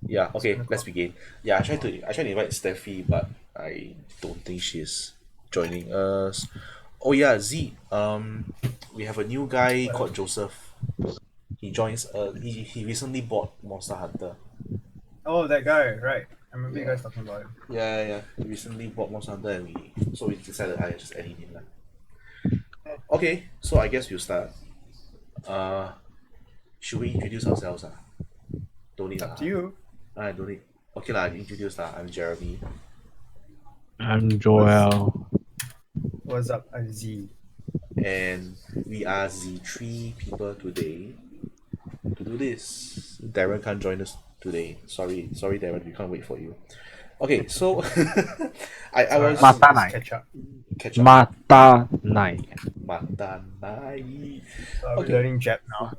Yeah, okay, 7 let's o'clock. begin. Yeah, I tried to invite Steffi, but I don't think she's joining us. Oh yeah, Z. We have a new guy What? called Joseph. He joins. He recently bought Monster Hunter. Oh, that guy, right. I remember you Yeah, guys talking about him. yeah. He recently bought Monster Hunter, and we decided I just add him in lah. Okay, so I guess we'll start. Uh, should we introduce ourselves? Don't need Up to lah. you. I don't need. Okay lah, I introduce lah. I'm Jeremy. I'm What's, Joel. what's up, Z? And we are the three people today to do this. Darren can't join us today. Sorry, Darren, we can't wait for you. Okay, so I Sorry, was Mata let's Nai. catch up. catch up. Mata Nai. Matanai. We're Okay, learning Jap now.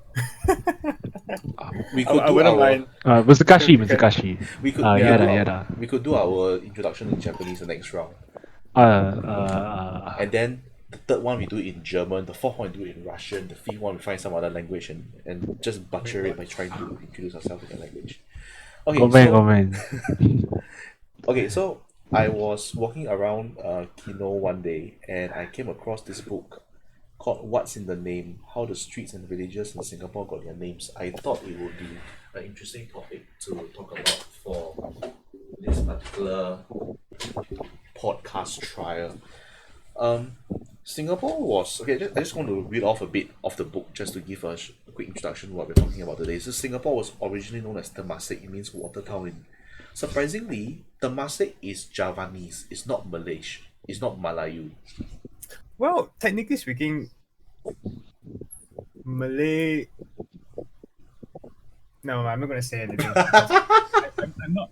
we I, could I do wouldn't our mind. Musukashi, We can, Musukashi. we could we could yeah. do Yada, our yada. we could do our introduction in Japanese the next round, Uh, uh, and then the third one we do it in German, the fourth one we do it in Russian, the fifth one we find some other language and just Wait, butcher it what? by trying to introduce ourselves in the language. Okay, Gomen, so gomen. I was walking around Kino one day and I came across this book called What's in the Name? How the Streets and Villages in Singapore Got Their Names. I thought it would be an interesting topic to talk about for this particular podcast trial. Um, Singapore was okay. I just want to read off a bit of the book just to give a quick introduction to what we're talking about today. So Singapore was originally known as Temasek. It means water town. Surprisingly, Temasek is Javanese. It's not Malaysian. It's not Malayu. Well, technically speaking, Malay. No, I'm not gonna say anything because I'm not.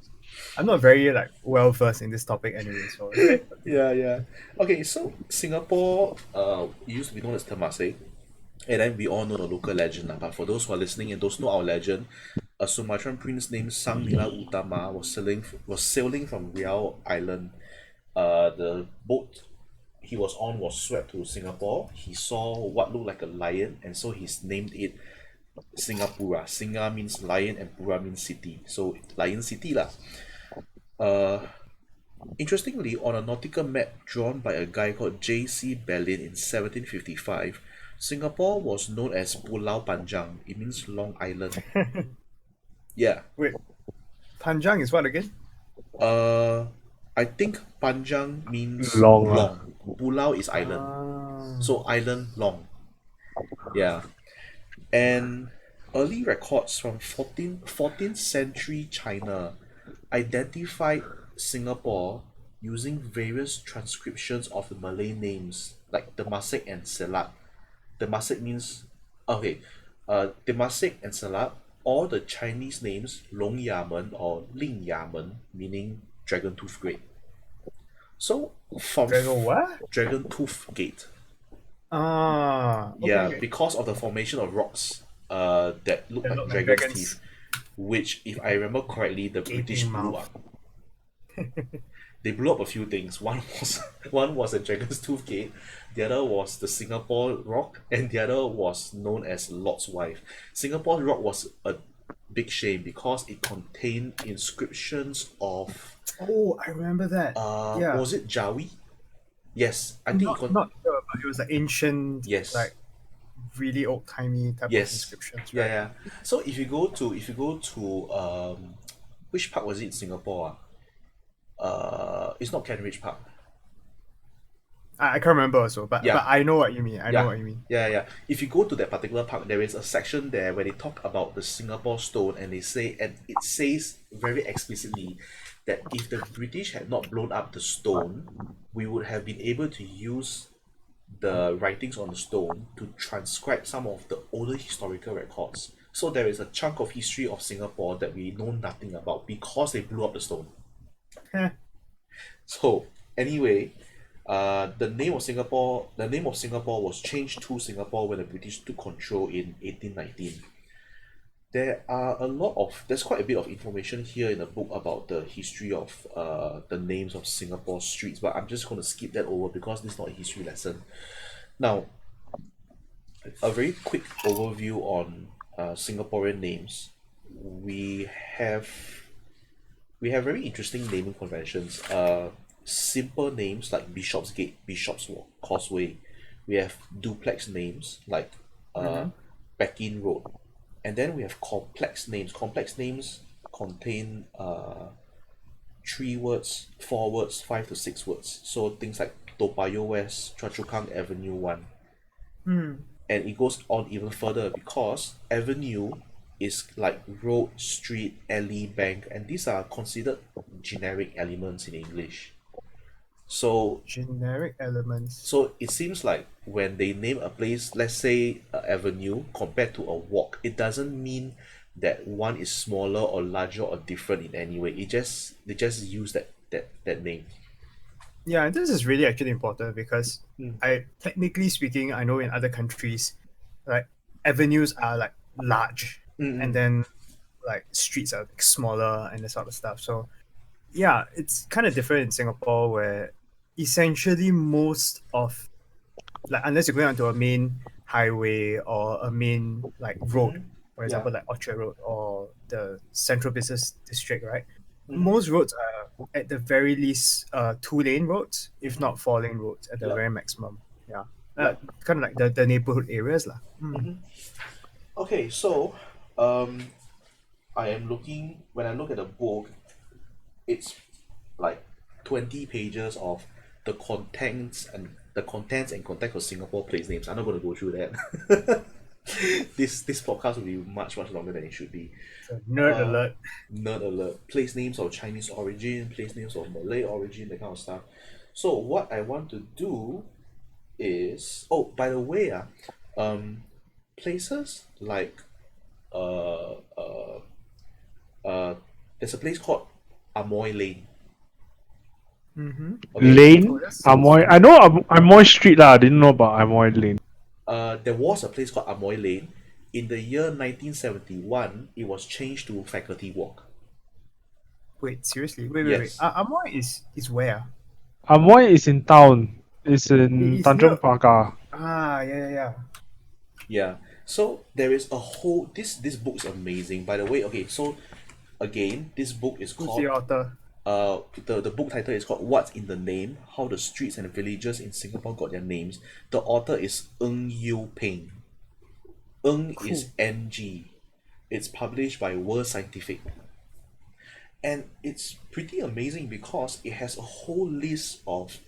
I'm not very like well versed in this topic anyway. So okay. Yeah. Okay, so Singapore used to be known as Temasek, and then we all know the local legend lah. But for those who are listening and those know our legend, a Sumatran prince named Sang Nila Utama was sailing from Riau Island. The boat he was on was swept to Singapore. He saw what looked like a lion, and so he's named it Singapura. Singa means lion and Pura means city. So Lion City lah. Uh, Interestingly, on a nautical map drawn by a guy called J.C. Bellin in 1755, Singapore was known as Pulau Panjang. It means Long Island. Yeah. Wait, Panjang is what again? Uh, I think Panjang means Long, long. Pulau is island. Ah, So island long. Yeah. And early records from 14th century China identified Singapore using various transcriptions of the Malay names like Temasek and Selat. Temasek means okay, Temasek and Selat, or the Chinese names Long Yamen or Ling Yamen, meaning Dragon Tooth Gate. So from Dragon what? Dragon Tooth Gate, Ah, okay, yeah, okay. because of the formation of rocks that look They like look like dragon's dragons. teeth, which if I remember correctly, the British Gaping blew mouth. up. They blew up a few things. One was one was a Dragon's Tooth Gate, the other was the Singapore Rock, and the other was known as Lord's Wife. Singapore Rock was a big shame because it contained inscriptions of Oh, I remember that. Yeah, was it Jawi? Yes, I think not sure, but it was an ancient, yes. like really old timey type of Yes. inscriptions, Yeah, right? yeah. So if you go to which park was it in Singapore? It's not Kent Ridge Park. I can't remember also, but Yeah, I know what you mean. I know yeah, what you mean. yeah. If you go to that particular park, there is a section there where they talk about the Singapore stone, and they say, and it says very explicitly that if the British had not blown up the stone, we would have been able to use the writings on the stone to transcribe some of the older historical records. So there is a chunk of history of Singapore that we know nothing about because they blew up the stone. Heh. So anyway, the name of Singapore was changed to Singapore when the British took control in 1819. There's quite a bit of information here in the book about the history of the names of Singapore streets, but I'm just going to skip that over because this is not a history lesson. Now, a very quick overview on Singaporean names. We have we have very interesting naming conventions. Simple names like Bishopsgate, Bishop's Walk, Causeway. We have duplex names like uh, Pekin Road, and then we have complex names. Complex names contain 3 words, 4 words, 5 to 6 words. So things like Toa Payoh West, Choa Chu Kang Avenue One, Hmm. and it goes on even further because avenue is like road, street, alley, bank, and these are considered generic elements in English. So Generic elements. so it seems like when they name a place, let's say a avenue compared to a walk, it doesn't mean that one is smaller or larger or different in any way. They just use that name. Yeah, and this is really actually important because Mm. I technically speaking, I know in other countries, like avenues are like large, and Mm-mm. then like streets are like smaller and this sort of stuff. So yeah, it's kind of different in Singapore where essentially most of like unless you're going onto a main highway or a main like road, Mm-hmm. for Yeah. example like Orchard Road or the Central Business District, right? Mm-hmm. Most roads are at the very least 2 lane roads, if Mm-hmm. not 4 lane roads at the Yeah. very maximum. Yeah. Yeah. Kind of like the neighborhood areas lah. Mm-hmm. Okay, so um I am looking when I look at the book, it's like 20 pages of the contents and context of Singapore place names. I'm not going to go through that. This podcast will be much longer than it should be. So nerd Uh, alert. Nerd alert. Place names of Chinese origin, place names of Malay origin, that kind of stuff. So what I want to do is, oh, by the way, um, places like uh uh uh there's a place called Amoy Lane. Mm-hmm. Okay, Oh, Lane, that sounds Amoy. I know Amoy Street lah. I didn't know about Amoy Lane. there was a place called Amoy Lane. In the year 1971, it was changed to Faculty Walk. wait, seriously? Wait. Yes. Amoy is where? Amoy is in town. It's in It's near. Tanjong Pagar. Yeah. Yeah. So there is a whole this book's amazing. By the way, okay, so again, this book is Who's called the author? the book title is called What's in the Name? How the Streets and Villages in Singapore Got Their Names. The author is Yew Peng. Cool. Is NG. It's published by World Scientific. And it's pretty amazing because it has a whole list of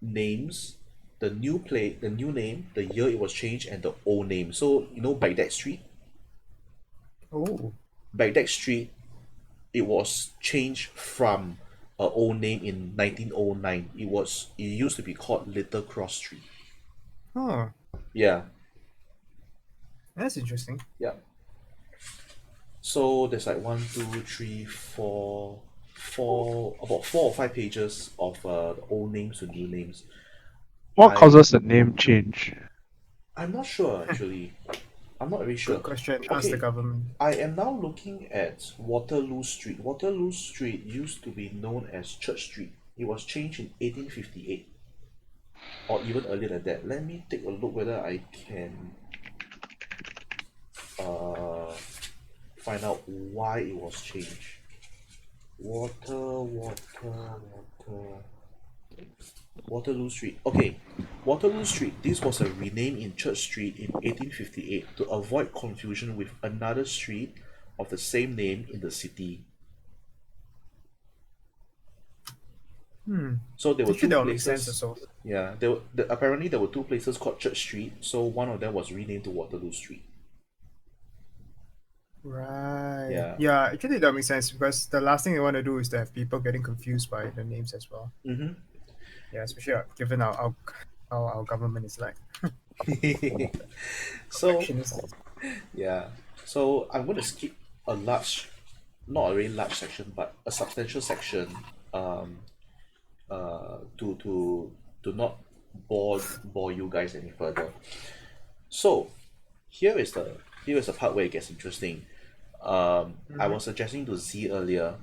names, the new name, the year it was changed, and the old name. So Baghdad Street. Oh. Baghdad Street, it was changed from a old name in 1909. It used to be called Little Cross Street. Huh. Yeah, That's interesting. yeah. So there's like one, two, three, four, about 4 or 5 pages of the old names to new names. What I causes the name change? I'm not sure actually. I'm not really sure. Good question. Ask the Okay, government. I am now looking at Waterloo Street. Waterloo Street used to be known as Church Street. It was changed in 1858, or even earlier than that. Let me take a look whether I can uh, find out why it was changed. Waterloo Street. Okay, Waterloo Street. This was a rename in Church Street in 1858 to avoid confusion with another street of the same name in the city. So there were Actually, two that would make sense places. also. Yeah, apparently there were two places called Church Street. So one of them was renamed to Waterloo Street. Right. Yeah. Yeah, actually that makes sense because the last thing you want to do is to have people getting confused by the names as well. Mm-hmm. Yeah, especially given how our government is like. So Perfectionist. yeah, so I'm going to skip a large, not a very large section, but a substantial section, um, to not bore you guys any further. So here is the part where it gets interesting. I was suggesting to Z earlier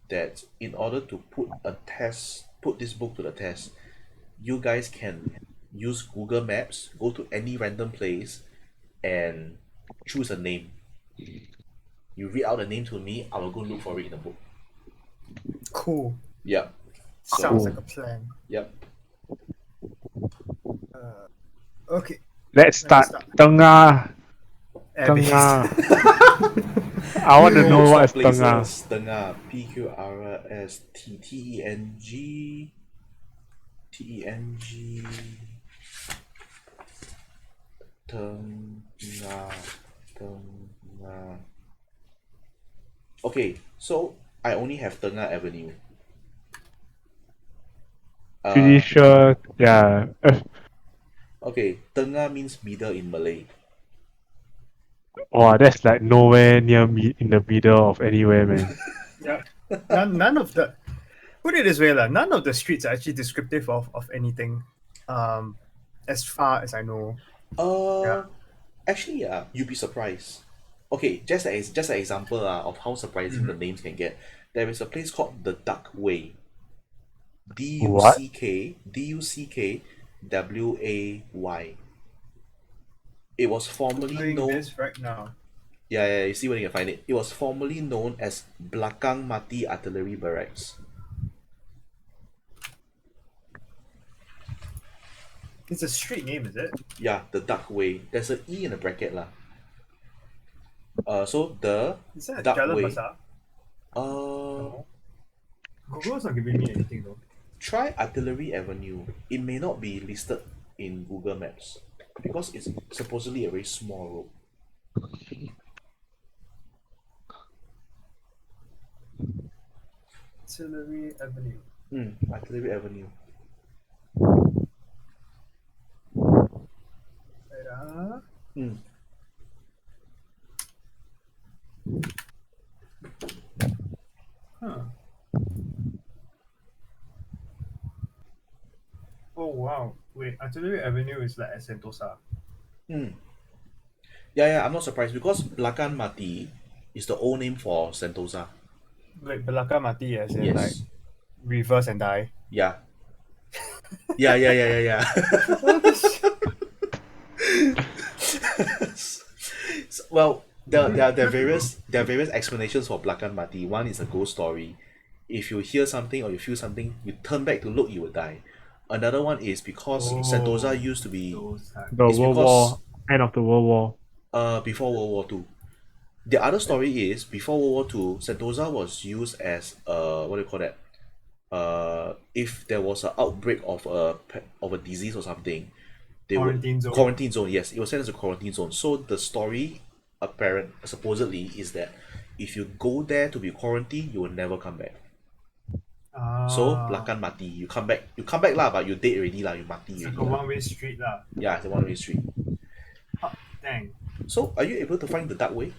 that in order to put this book to the test, you guys can use Google Maps, go to any random place, and choose a name. You read out the name to me, I will go look for it in the book. Cool. Yep. Sounds Cool. like a plan. Yep. Okay. Let's Let me start. Tengah. Abbey. Tengah. I want to know what is Tengah. Tengah. PQRSTTENG. TENG. Tengah. Tengah. Okay, so I only have Tengah Avenue. Pretty sure. Yeah. Okay, Tengah means middle in Malay. Wow, that's like nowhere near me in the middle of anywhere, man. Yeah. None of the put it this way, none of the streets are actually descriptive of anything. As far as I know. Yeah. Actually, yeah, you'd be surprised. Okay, just an example of how surprising the names can get. There is a place called the Duck Way. What? DUCKWAY. It was formerly Doing known. this right now. Yeah, you see where you can find it. It was formerly known as Belakang Mati Artillery Barracks. It's a street name, is it? Yeah, the Duck Way. There's an E in a bracket lah. So the Is that Duck Jalan Way. Besar? Uh, Google's not giving me anything though. try Artillery Avenue. It may not be listed in Google Maps because it's supposedly a very small road. Artillery Avenue. Artillery Avenue. Wait, Huh. Oh wow. Wait, Artillery Avenue is like at Sentosa. Yeah, I'm not surprised because Belakang Mati is the old name for Sentosa. Wait, Belakang Mati as in Yes. like reverse and die. Yeah. Yeah. Well, there are various explanations for Belakang Mati. One is a ghost story. If you hear something or you feel something, you turn back to look, you will die. Another one is because Sentosa used to be The It's World because- War. End of the World War. before World War II. The other story is before World War II, Sentosa was used as what do you call that? If there was an outbreak of a disease or something, they Quarantine would zone. quarantine zone. Yes, it was set as a quarantine zone. So the story, supposedly, is that if you go there to be quarantined, you will never come back. So Belakang Mati, you come back lah, but you dead already lah, you mati it's already. like a lah. one-way street lah. Yeah, it's a one-way street. Dang. So are you able to find the Duck Way?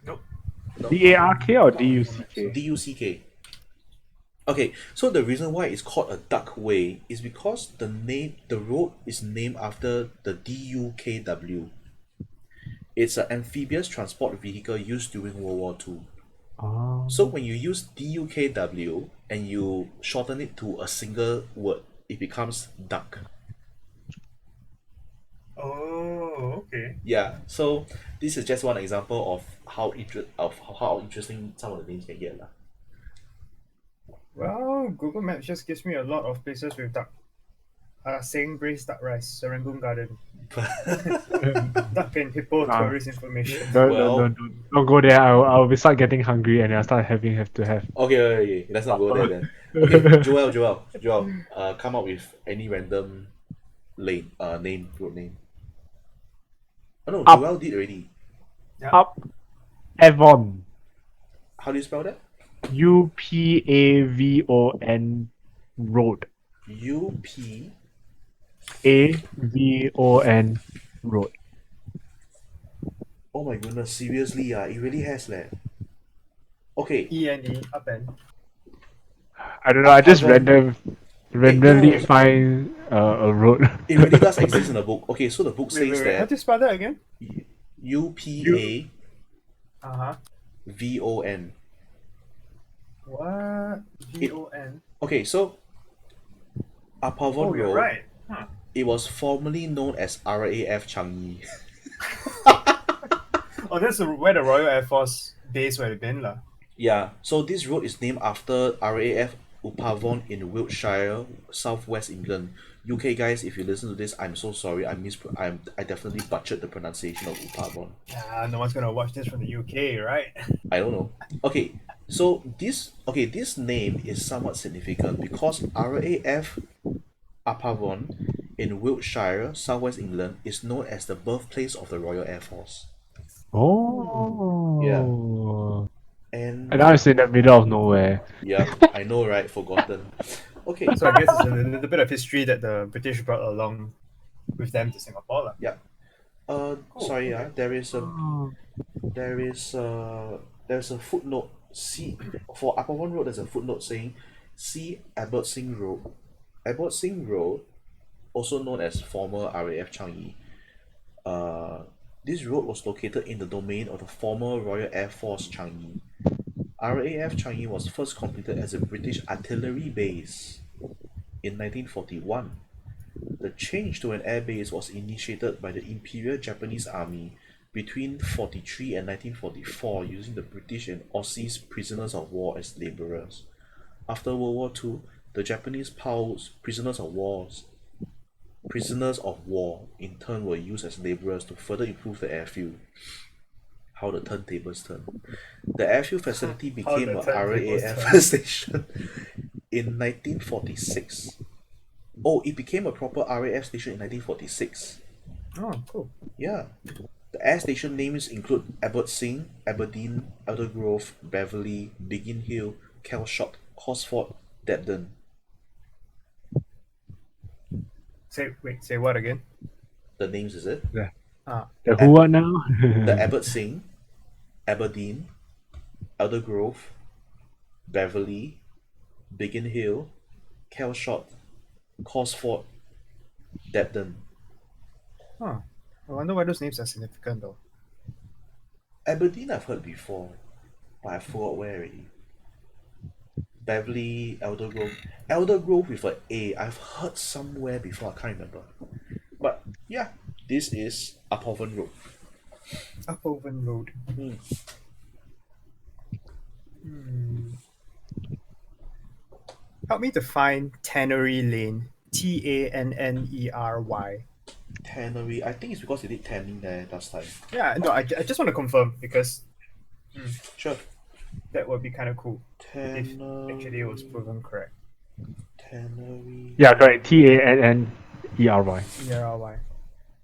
Nope. No. DARK or DUCK? DUCK. Okay, so the reason why it's called a Duck Way is because the road is named after the DUKW. It's an amphibious transport vehicle used during World War II. Oh. So when you use DUKW and you shorten it to a single word, it becomes duck. Oh, okay. Yeah, so this is just one example of how interesting some of the names can get lah. Well, Google Maps just gives me a lot of places with duck. Saying braised duck rice, Serangoon Garden. Duck and hippo tourist information. Don't go there. I'll be start getting hungry and I'll start have to have. Okay, let's not go there then. Okay, Joel, come up with any random road name. Oh no, Up. Joel did already. Up Avon. How do you spell that? UPAVON Road. UP. AVON Road. Oh my goodness, seriously, it really has leh. Okay, ENE, up and. I don't know. I just Avon. randomly no. find a road. It really does exist in the book. Okay, so the book says Wait. How do that you spell that again? UPAVON. What? VON? Okay, so Upavon Oh, you're Road, right. it was formerly known as RAF Changi. Oh, that's where the Royal Air Force base would have been lah. Yeah, so this road is named after RAF Upavon in Wiltshire, southwest England. UK guys, if you listen to this, I'm so sorry. I definitely butchered the pronunciation of Upavon. No one's gonna watch this from the UK, right? I don't know. Okay, so this name is somewhat significant because RAF Upavon in Wiltshire, southwest England, is known as the birthplace of the Royal Air Force. Yeah, Oh. And and now it's in the middle of nowhere. yeah, I know, right? Forgotten. Okay, So I guess it's a little bit of history that the British brought along with them to Singapore, lah. yeah. Cool. Sorry, Okay. Oh. there is there's a footnote. See, for Upavon Road, there's a footnote saying, see Abbotsing Road. Abbotsing Road, also known as former RAF Changi. Uh, this road was located in the domain of the former Royal Air Force Changi. RAF Changi was first completed as a British artillery base in 1941. The change to an air base was initiated by the Imperial Japanese Army between 43 and 1944 using the British and Aussies prisoners of war as labourers. After World War II, the Japanese POWs, prisoners of war in turn were used as labourers to further improve the airfield. How the turntables turn. The airfield facility became the a turntables RAF turn. station in 1946. Oh, it became a proper RAF station in 1946. Oh, cool. Yeah. The air station names include Abbotsing, Aberdeen, Eldergrove, Beverley, Biggin Hill, Calshot, Cosford, Debden. Say what again? The names, is it? The, Ah, the who what now? The Abbotsing, Aberdeen, Eldergrove, Beverley, Biggin Hill, Calshot, Cosford, Debden. huh. I wonder why those names are significant though. Aberdeen I've heard before, but I forgot where already. Beverly, Eldergrove with a A. I've heard somewhere before. I can't remember. But yeah, this is Uphoven Road. Uphoven Road. Hmm. Help me to find Tannery Lane. Tannery. Tannery. I think it's because they did tanning there last time. Yeah, no, I just want to confirm because Sure. that would be kind of cool if actually it was Tannery. proven correct. Tannery. Yeah, correct. Tannery. ERY.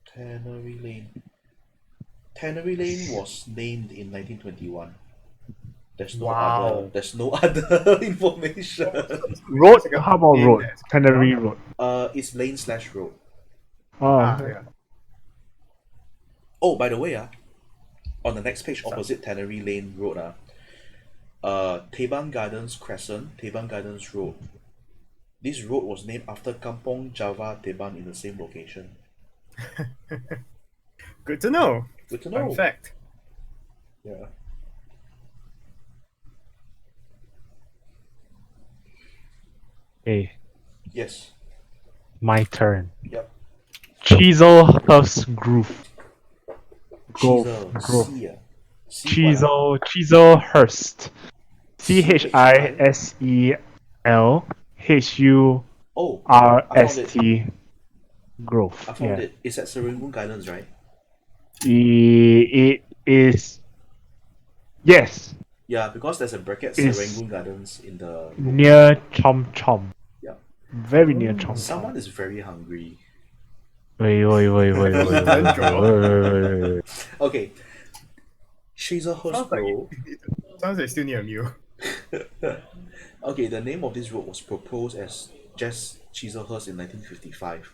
Tannery Lane. Tannery Lane was named in 1921. Wow. There's no other information. Road? It's like a How about name road? that's- Tannery Road. It's lane slash road. Oh, Yeah. Oh, by the way, on the next page opposite Tannery Lane Road, Teban Gardens Crescent, Teban Gardens Road. This road was named after Kampong Java Teban in the same location. Good to know. Good to Fun know. fact. Yeah. hey, Yes. my turn. Yep. Chiselhurst Grove. Chisel. Grove. C. C what? Chiselhurst. CHISELHURST Oh, I found it. Grove. I found Yeah. it. It's at Serangoon Gardens, right? It is. Yes. Yeah, because there's a bracket It's Serangoon Gardens in the book. near Chom Chom. Yeah. Very near Chom Chom. Someone is very hungry. Wait. Okay. Chiselhurst Sounds like Road. sounds like still near a meal. Okay, the name of this road was proposed as just Chiselhurst in 1955.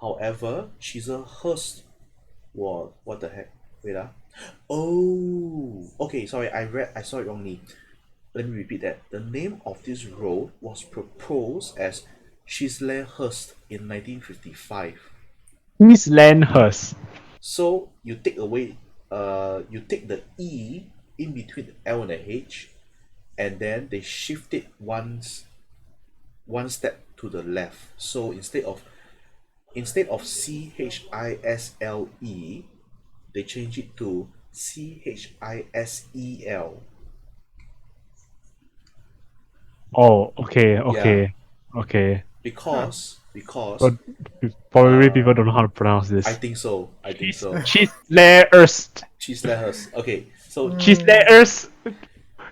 However, Chiselhurst was what the heck? Wait Oh, okay. Sorry, I saw it wrongly. Let me repeat that. The name of this road was proposed as Chislehurst in 1955. Chislehurst. So you take the E in between the L and the H, and then they shift it one step to the left. So instead of CHISLE, they change it to CHISEL. Oh, okay. because But probably people uh, don't know how to pronounce I this. think so. I think so. Chislehurst. Chislehurst. Okay, so Chislehurst.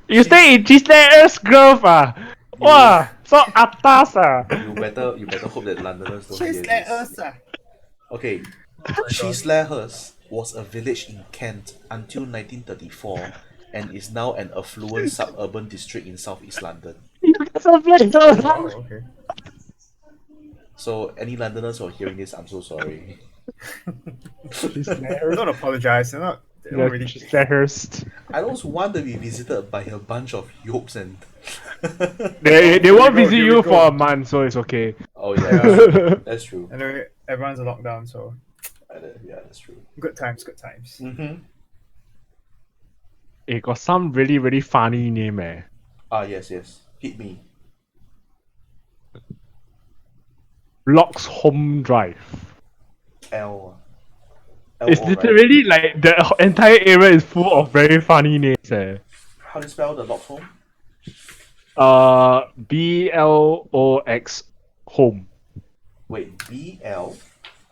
You cheese. stay in Chislehurst Grove, ah? You Wow, so atas, ah. you better hope that Londoners don't She's hear let this. us. Okay, Oh my god. Chislehurst was a village in Kent until 1934 and is now an affluent suburban district in southeast London. You guys are very Oh wow. Okay. So any Londoners who are hearing this, I'm so sorry. Chislehurst. Don't apologize. They're not. They don't Yeah, really. Chislehurst. I don't want to be visited by a bunch of yokes and They Here we won't go, visit here we you go. for a month, so it's okay. oh yeah, that's Yeah. true. That's true. Anyway, everyone's in lockdown, so Yeah, that's true. good times. Good times. Mm-hmm. It got some really, really funny name, eh. Ah yes, hit me. Blocks Home Drive. L It's L O, right? literally like the entire area is full of very funny names, eh. How do you spell the lock home? BLOX home. Wait,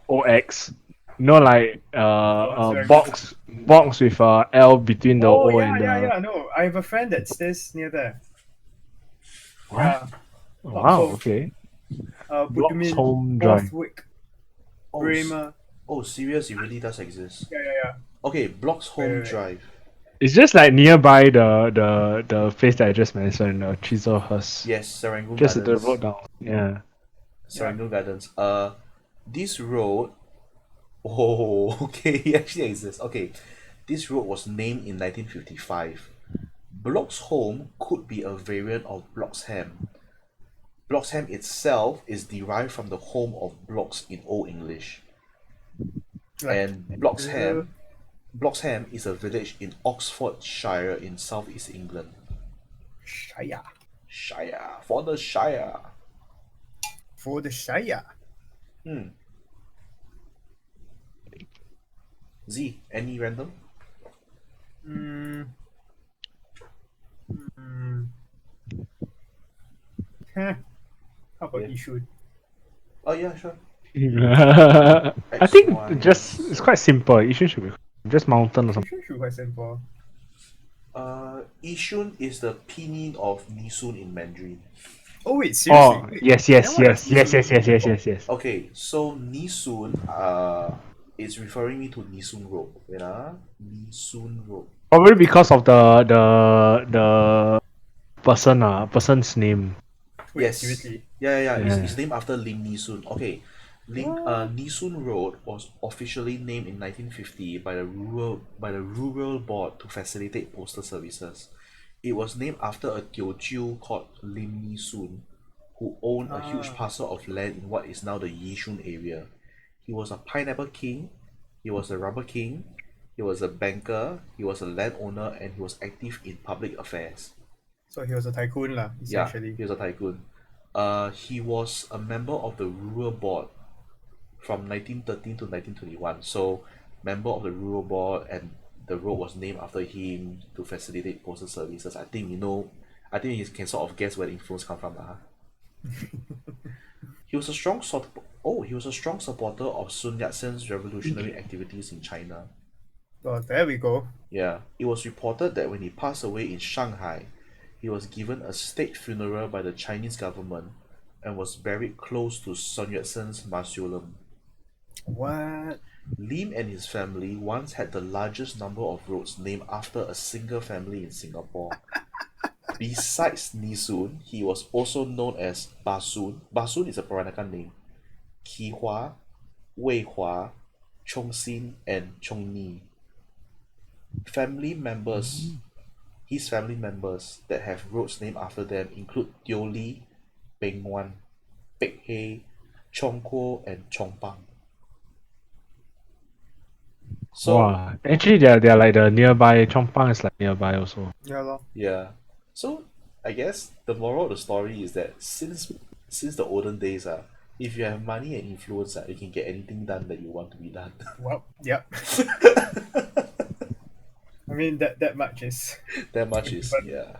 OX. No, like Sorry. box with L between the Oh O yeah, and the. yeah, yeah. No, I have a friend that stays near there. What? Yeah. Wow. Home. Okay. Blocks Budumin, Home Drive. Borthwick, Oh, Bremer. serious? It really does exist. Yeah, yeah, yeah. Okay, Blocks Home Wait. Drive. It's just like nearby the place that I just mentioned, Chiselhurst. Yes, Serangoon Just the Gardens. road down. Yeah. Serangoon Gardens. This road. Oh, okay, it actually exists. Okay, this road was named in 1955. Bloxholm could be a variant of Bloxham. Bloxham itself is derived from the home of blocks in Old English. And Bloxham is a village in Oxfordshire in southeast England. Shire. Shire, for the Shire. For the Shire. Hmm. Z, any random? Mm. Heh. How about Yeah. Yishun? Oh yeah, sure. I think X1. just it's quite simple. Yishun should be just mountain or something. Yishun should be quite simple. Yishun is the pinyin of Nisun in Mandarin. Oh wait, seriously? Oh Wait, yes, then what does Yishun yes. Okay, so Nisun is referring me to Nisun Road. Wait Nisun Road. Probably because of the person's name. Wait, Yes. seriously? Yeah. Yeah. It's named after Lim Nisun. Okay. Nisun Road was officially named in 1950 by the rural board to facilitate postal services. It was named after a Teochew called Lim Nisun, who owned a huge parcel of land in what is now the Yishun area. He was a pineapple king, he was a rubber king, he was a banker, he was a landowner, and he was active in public affairs. So he was a tycoon lah, Yeah, essentially. he was a tycoon. He was a member of the rural board from 1913 to 1921. So, member of the rural board, and the road was named after him to facilitate postal services. I think you can sort of guess where the influence come from. He was a strong supporter of Sun Yat-sen's revolutionary activities in China. Oh, there we go. Yeah, it was reported that when he passed away in Shanghai, he was given a state funeral by the Chinese government and was buried close to Sun Yat-sen's mausoleum. What? Lim and his family once had the largest number of roads named after a single family in Singapore. Besides Nisun, he was also known as Basun. Basun is a Peranakan name. Kihua, Weihua, Chongxin, and Chongni. His family members that have roads named after them include Teo Li, Peng Wan, Pek He, Chong Kuo, and Chong Pang. So Wow, actually they're like the nearby. Chongpang is like nearby also. Yeah, lor. yeah, so I guess the moral of the story is that since the olden days, if you have money and influence, you can get anything done that you want to be done. Well, yep. I mean that much is. That much is yeah.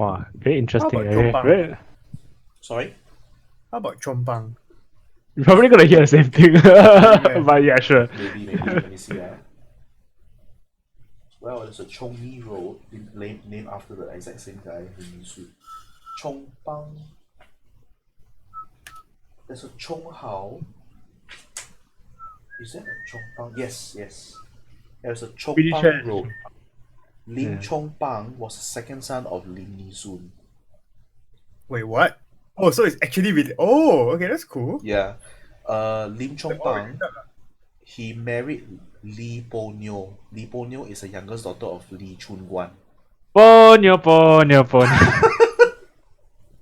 Wow, very interesting. about Chong Pang? Very, Sorry? How about Chompang? you're probably gonna hear the same thing. Yeah. But yeah, sure. Maybe. Let me see. Well, there's a Chongyi Road named after the exact same guy, Lim Su. Chongpang. There's a Chonghao. Is that a Chongpang? Yes. There's a Pretty sure Chongpang it's Road. Lim Yeah. Chongpang was the second son of Lim Nisun. Wait, what? Oh, so it's actually really. Oh, okay, that's cool. Yeah. Lim Oh, Chongpang, he married Li Po Nyo. Li Po Nyo is the youngest daughter of Li Chun Guan. Ponyo.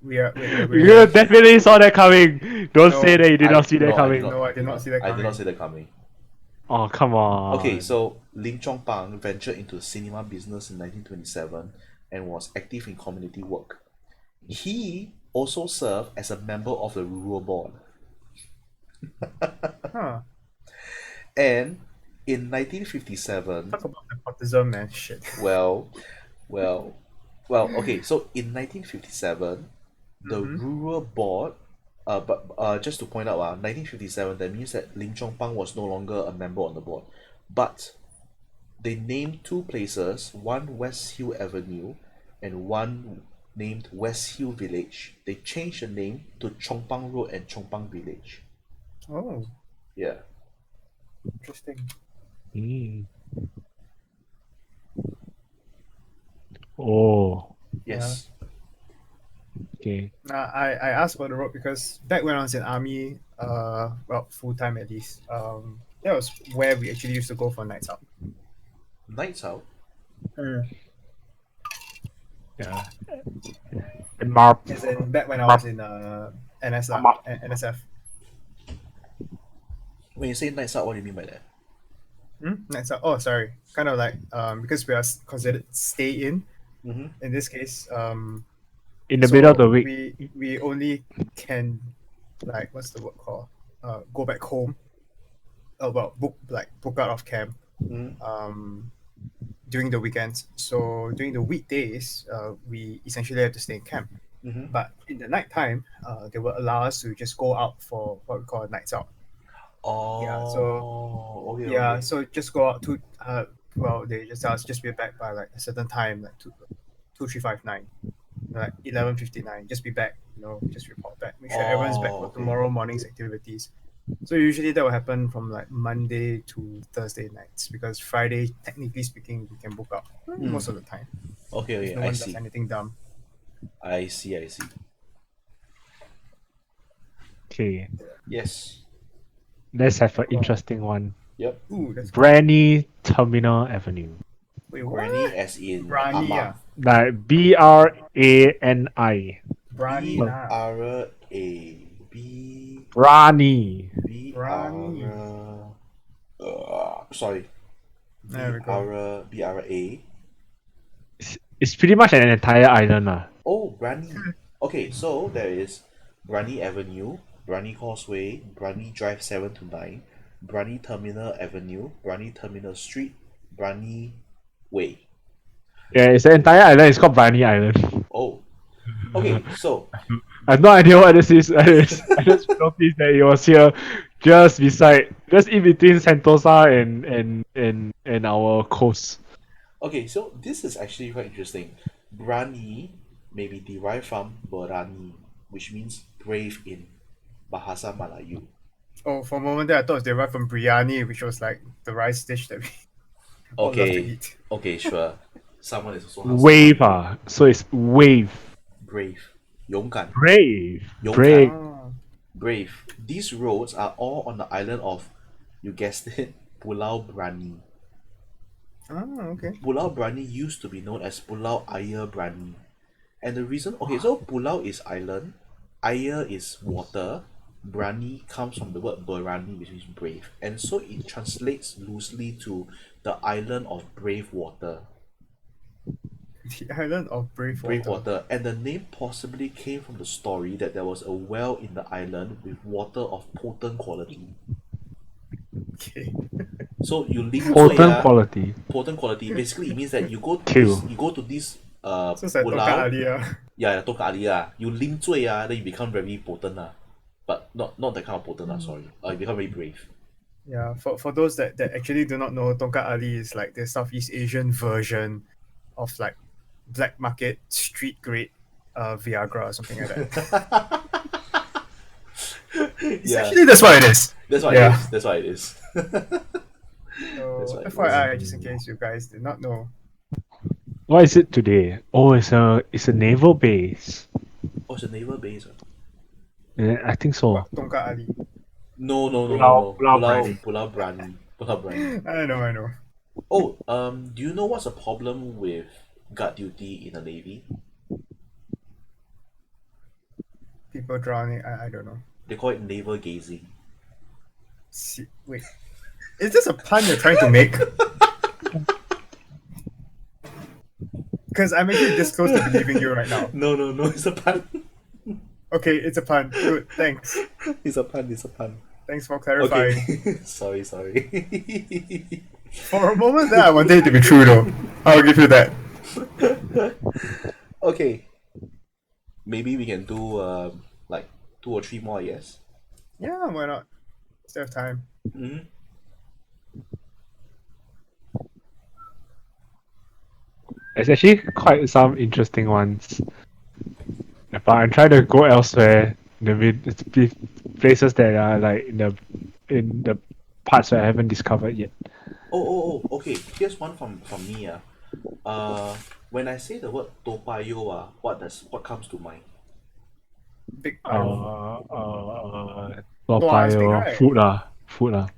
You definitely saw that coming. Don't No, say that you did not see that no, I coming. did No, I did not see that I did coming. not see that coming. Oh, come on. Okay, so Lim Chong Pang ventured into the cinema business in 1927 and was active in community work. He also served as a member of the rural board. Huh. And in 1957, Talk about nepotism and shit. well, okay, so in 1957, the rural board, but just to point out, 1957, that means that Lim Chong Pang was no longer a member on the board. But they named two places, one West Hill Avenue and one named West Hill Village. They changed the name to Chong Pang Road and Chong Pang Village. Oh, Yeah. interesting. Mm. Oh, Yes. okay. I asked for the road because back when I was in army, well, full time at least, that was where we actually used to go for nights out. Nights out. Yeah. And Marp. As in back when I was in NS lah, NSF. When you say nights out, what do you mean by that? Nights out. Oh, sorry. Kind of like because we are considered stay in. Mm-hmm. In this case, In the so middle of the week. we only can, like, what's the word called? Go back home. Oh, well, book out of camp. Mm-hmm. During the weekends. So during the weekdays, we essentially have to stay in camp. Mm-hmm. But in the night time, they will allow us to just go out for what we call nights out. Oh. Yeah, Okay. Yeah, Okay. so just go out to well, they just tell us just be back by like a certain time, like 2359, like 11:59. Just be back, just report back. Make sure everyone's back for okay. tomorrow morning's activities. So usually that will happen from like Monday to Thursday nights because Friday, technically speaking, we can book out most of the time. Okay. If no I one see. does anything dumb. I see. Okay. Yes. Let's have an interesting one. Yep. Ooh, that's Brani Terminal Avenue. wait, Granny what? as in Brani, Ama. yeah. Like Brani. Brani, B nah. R A B Brani. B Brani. R. Sorry. There we go. B R A. It's pretty much an entire island. Oh, Brani. Okay, so there is Brani Avenue, Brani Causeway, Brani Drive 7 to 9, Brani Terminal Avenue, Brani Terminal Street, Brani Way. Yeah, it's an entire island. It's called Brani Island. Oh. Okay, so I have no idea what this is. I just noticed that it was here, just in between Sentosa and our coast. okay, so this is actually quite interesting. Brani may be derived from Berani, which means brave in Bahasa Melayu. Oh, for a moment there, I thought it was derived from biryani, which was like the rice dish that we all love to Okay, eat. okay, sure. Someone is also Wave, so it's wave. brave. 勇敢. Brave. Yokai. Brave. Oh. Brave. These roads are all on the island of, you guessed it, Pulau Brani. Okay. Pulau Brani used to be known as Pulau Air Brani. And the reason, okay, so Pulau is island, Air is water, Brani comes from the word Berani, which means brave. And so it translates loosely to the island of brave water. The island of brave water. Brave water. And the name possibly came from the story that there was a well in the island with water of potent quality. Okay. So you link Potent quality. Potent quality. Basically, it means that you go to Kill. this So it's like Tongkat pulau. Ali. Yeah, Tongkat Ali you lim zui then you become very potent but not that kind of potent sorry. You become very brave. Yeah, for those that actually do not know, Tongkat Ali is like the Southeast Asian version of like black market street grade Viagra or something like that. Essentially, that's what it is. That's what Yeah. it is. That's what it is. So what it FYI, just in case you guys did not know. What is it today? Oh, it's a naval base. Oh, it's a naval base. Yeah, I think so. What, Tongkat Ali? No. Pulau Brani. Pulau Brani. Pulau Brani. I know. Oh, do you know what's the problem with guard duty in the Navy? People drowning. I don't know. They call it naval gazing. Wait, is this a pun you're trying to make? Because I'm actually this close to believing you right now. No, it's a pun. Okay, it's a pun. Good, thanks. It's a pun. Thanks for clarifying. Okay. sorry. For a moment there, I wanted it to be true though. I'll give you that. Okay. Maybe we can do like 2 or 3 more, I guess. Yeah, why not? Still have time. Mm-hmm. There's actually quite some interesting ones. But I'm trying to go elsewhere. Places that are like in the parts that I haven't discovered yet. Oh, okay. Here's one from me. When I say the word Toa Payoh, what comes to mind? Big Toa Toa is big, Payoh, right? food lah.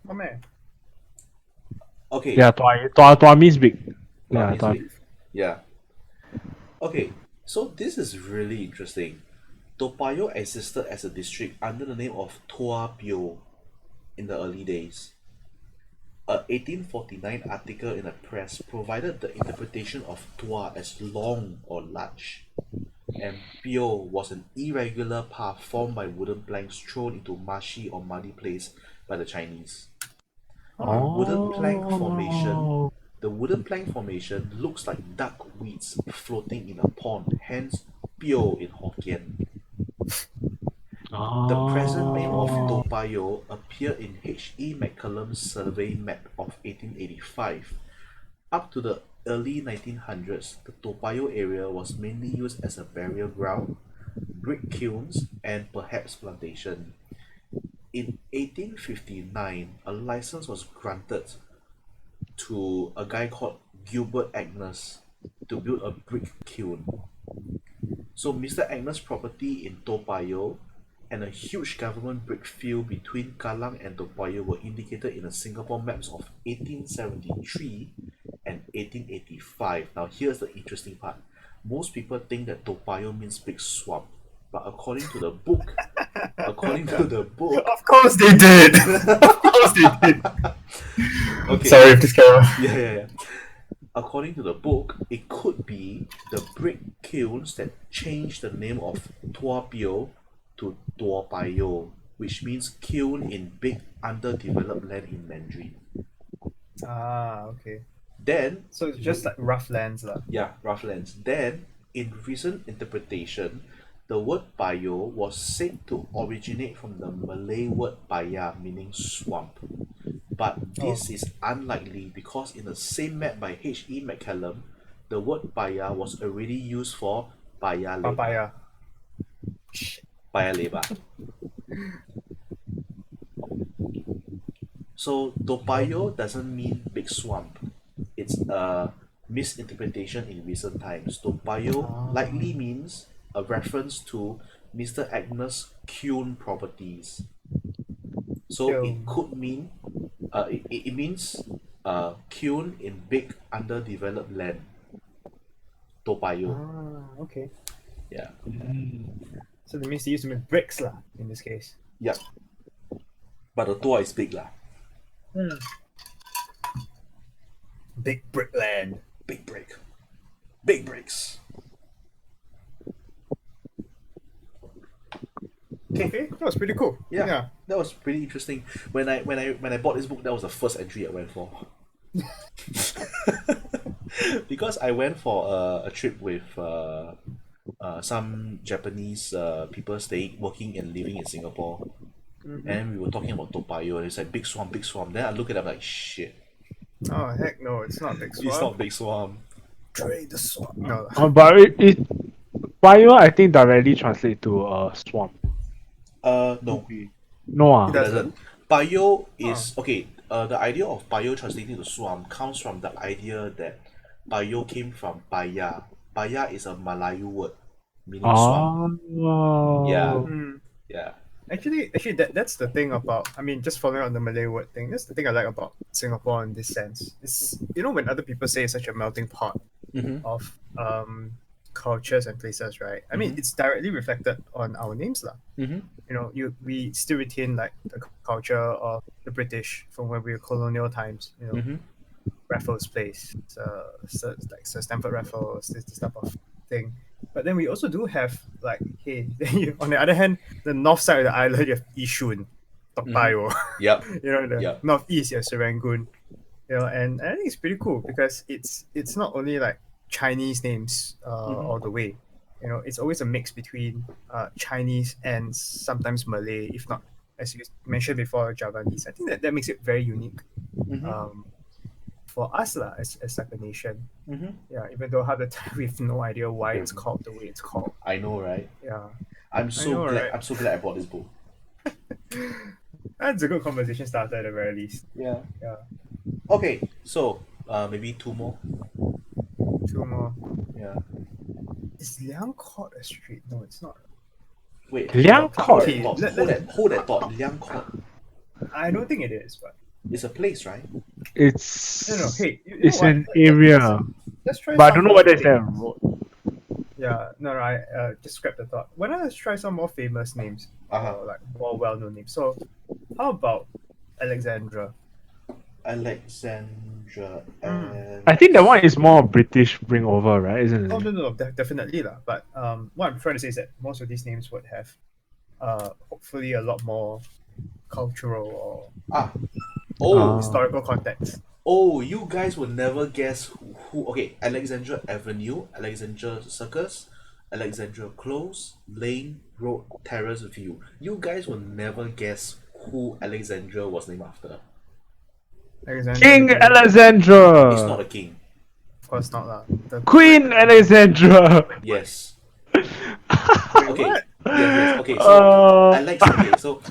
Oh man. Okay. Yeah, Toa means big. Yeah, Means Toa. big. Yeah. Okay, so this is really interesting. Toa Payoh existed as a district under the name of Tua Pio in the early days. A 1849 article in the press provided the interpretation of Tua as long or large, and Pio was an irregular path formed by wooden planks thrown into marshy or muddy place by the Chinese. The wooden plank formation looks like duck weeds floating in a pond, hence Pio in Hokkien. The present name of Toa Payoh appeared in H.E. McCallum's survey map of 1885. Up to the early 1900s, the Toa Payoh area was mainly used as a burial ground, brick kilns, and perhaps plantation. In 1859, a license was granted to a guy called Gilbert Agnes to build a brick kiln. So Mr. Agnes' property in Toa Payoh and a huge government brick field between Kallang and Toa Payoh were indicated in the Singapore maps of 1873 and 1885. Now here's the interesting part. Most people think that Toa Payoh means big swamp, but according to the book, Of course they did. Okay. Sorry, please carry on. Yeah. According to the book, it could be the brick kilns that changed the name of Tua Pio to Toa Payoh, which means kiln in big underdeveloped land in Mandarin. Okay. Then, So it's just like rough lands lah. yeah, rough lands. Then, in recent interpretation, the word Payoh was said to originate from the Malay word Paya, meaning swamp. But this is unlikely because in the same map by H.E. McCallum, the word Paya was already used for Paya Lebar. Papaya. Paya Lebar. So Toa Payoh doesn't mean big swamp. It's a misinterpretation in recent times. Toa Payoh likely means a reference to Mr. Agnes' kiln properties. So it could mean it means kiln in big underdeveloped land. Toa Payoh. Okay. Yeah. So that means they used to make bricks lah in this case. Yep. But the Toa is big lah. Big brick land. Big break. Big breaks. Okay, that was pretty cool. Yeah. That was pretty interesting. When I bought this book, that was the first entry I went for. because I went for a trip with some Japanese people staying, working and living in Singapore, and we were talking about Toa Payoh, and it's like big swamp, big swamp. Then I look at it, I'm like, shit, Oh heck no, it's not Big it's Swamp. not big swamp. Trade the swamp. No. But bio, I think directly translate to swamp. No, No, It it doesn't. doesn't. Payoh is okay. The idea of Payoh translating to swamp comes from the idea that Payoh came from Paya. Paya is a Malayu word meaning swamp. Yeah, Mm. yeah. Actually, that's the thing about. I mean, just following on the Malay word thing. That's the thing I like about Singapore in this sense. It's when other people say it's such a melting pot Mm-hmm. of cultures and places, right? I mean, it's directly reflected on our names, lah. Mm-hmm. We still retain like the culture of the British from when we were colonial times. Mm-hmm. Raffles Place, like Sir Stamford Raffles, this type of thing. But then we also do have like, hey, on the other hand, the north side of the island you have Yishun, Toa Payoh. Yep. The Yep. northeast you have Serangoon. And I think it's pretty cool because it's not only like Chinese names all the way. It's always a mix between Chinese and sometimes Malay, if not, as you mentioned before, Javanese. I think that makes it very unique. Mm-hmm. For us lah, as like a nation. Mm-hmm. Yeah, even though half the time we have no idea why it's called the way it's called. I know, right? Yeah, I'm so know, glad. right? I'm so glad I bought this book. That's a good conversation starter at the very least. Yeah. Yeah, Okay, so maybe two more. two more. Yeah. Is Liang Court a street? No, it's not. Wait. Liang Hold Court. that thought. Hold that thought. Liang Court I don't think it is, but is a place, right? It's no. Hey, you know it's what? an area, Let's try. but I some don't know more whether it's famous- a road. Yeah, no. I just scrap the thought. Why not let's try some more famous names, or like more well-known names? So, how about Alexandra? Alexandra and I think that one is more British bring over, right? Isn't Oh it? no, definitely lah. But what I'm trying to say is that most of these names would have, hopefully a lot more cultural or oh historical context. oh, you guys will never guess who. Okay, Alexandra Avenue, Alexandra Circus, Alexandra Close, Lane, Road, Terrace View. You guys will never guess who Alexandra was named after. Alexandra King the Great. Alexandra. It's not a king. Of course not lah. Queen Alexandra. Yes. Wait, Okay. what? Yes. Okay. So Uh, so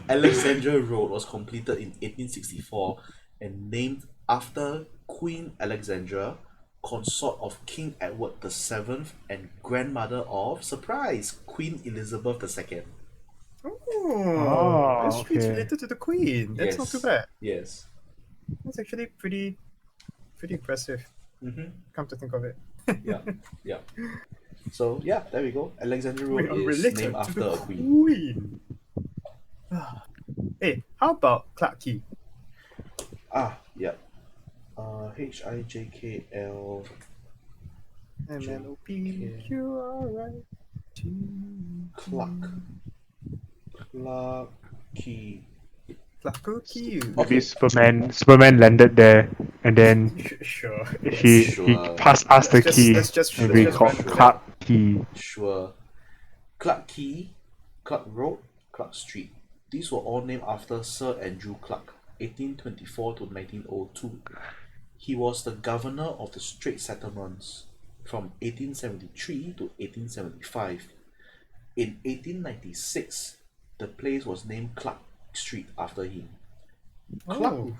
Alexandra Road was completed in 1864 and named after Queen Alexandra, consort of King Edward VII and grandmother of surprise Queen Elizabeth II. Oh, this street's okay. related to the Queen. That's not too bad. Yes. That's actually pretty impressive. Mm-hmm. Come to think of it. Yeah. So yeah, there we go. Alexandra We Road are is related named to after the a queen. Queen. Hey, how about Clarke Quay? Yeah. HIJKL. MLOP, you are right. Clarke Quay. Clarke Quay. Maybe Superman landed there, and then Sure. he Sure. passed us the Let's key, just and we let's called run- Clark Key. Sure. Clarke Quay, Clarke Road, Clarke Street. These were all named after Sir Andrew Clarke, 1824 to 1902. He was the governor of the Straits Settlements from 1873 to 1875. In 1896, the place was named Clarke Street after him. Clarke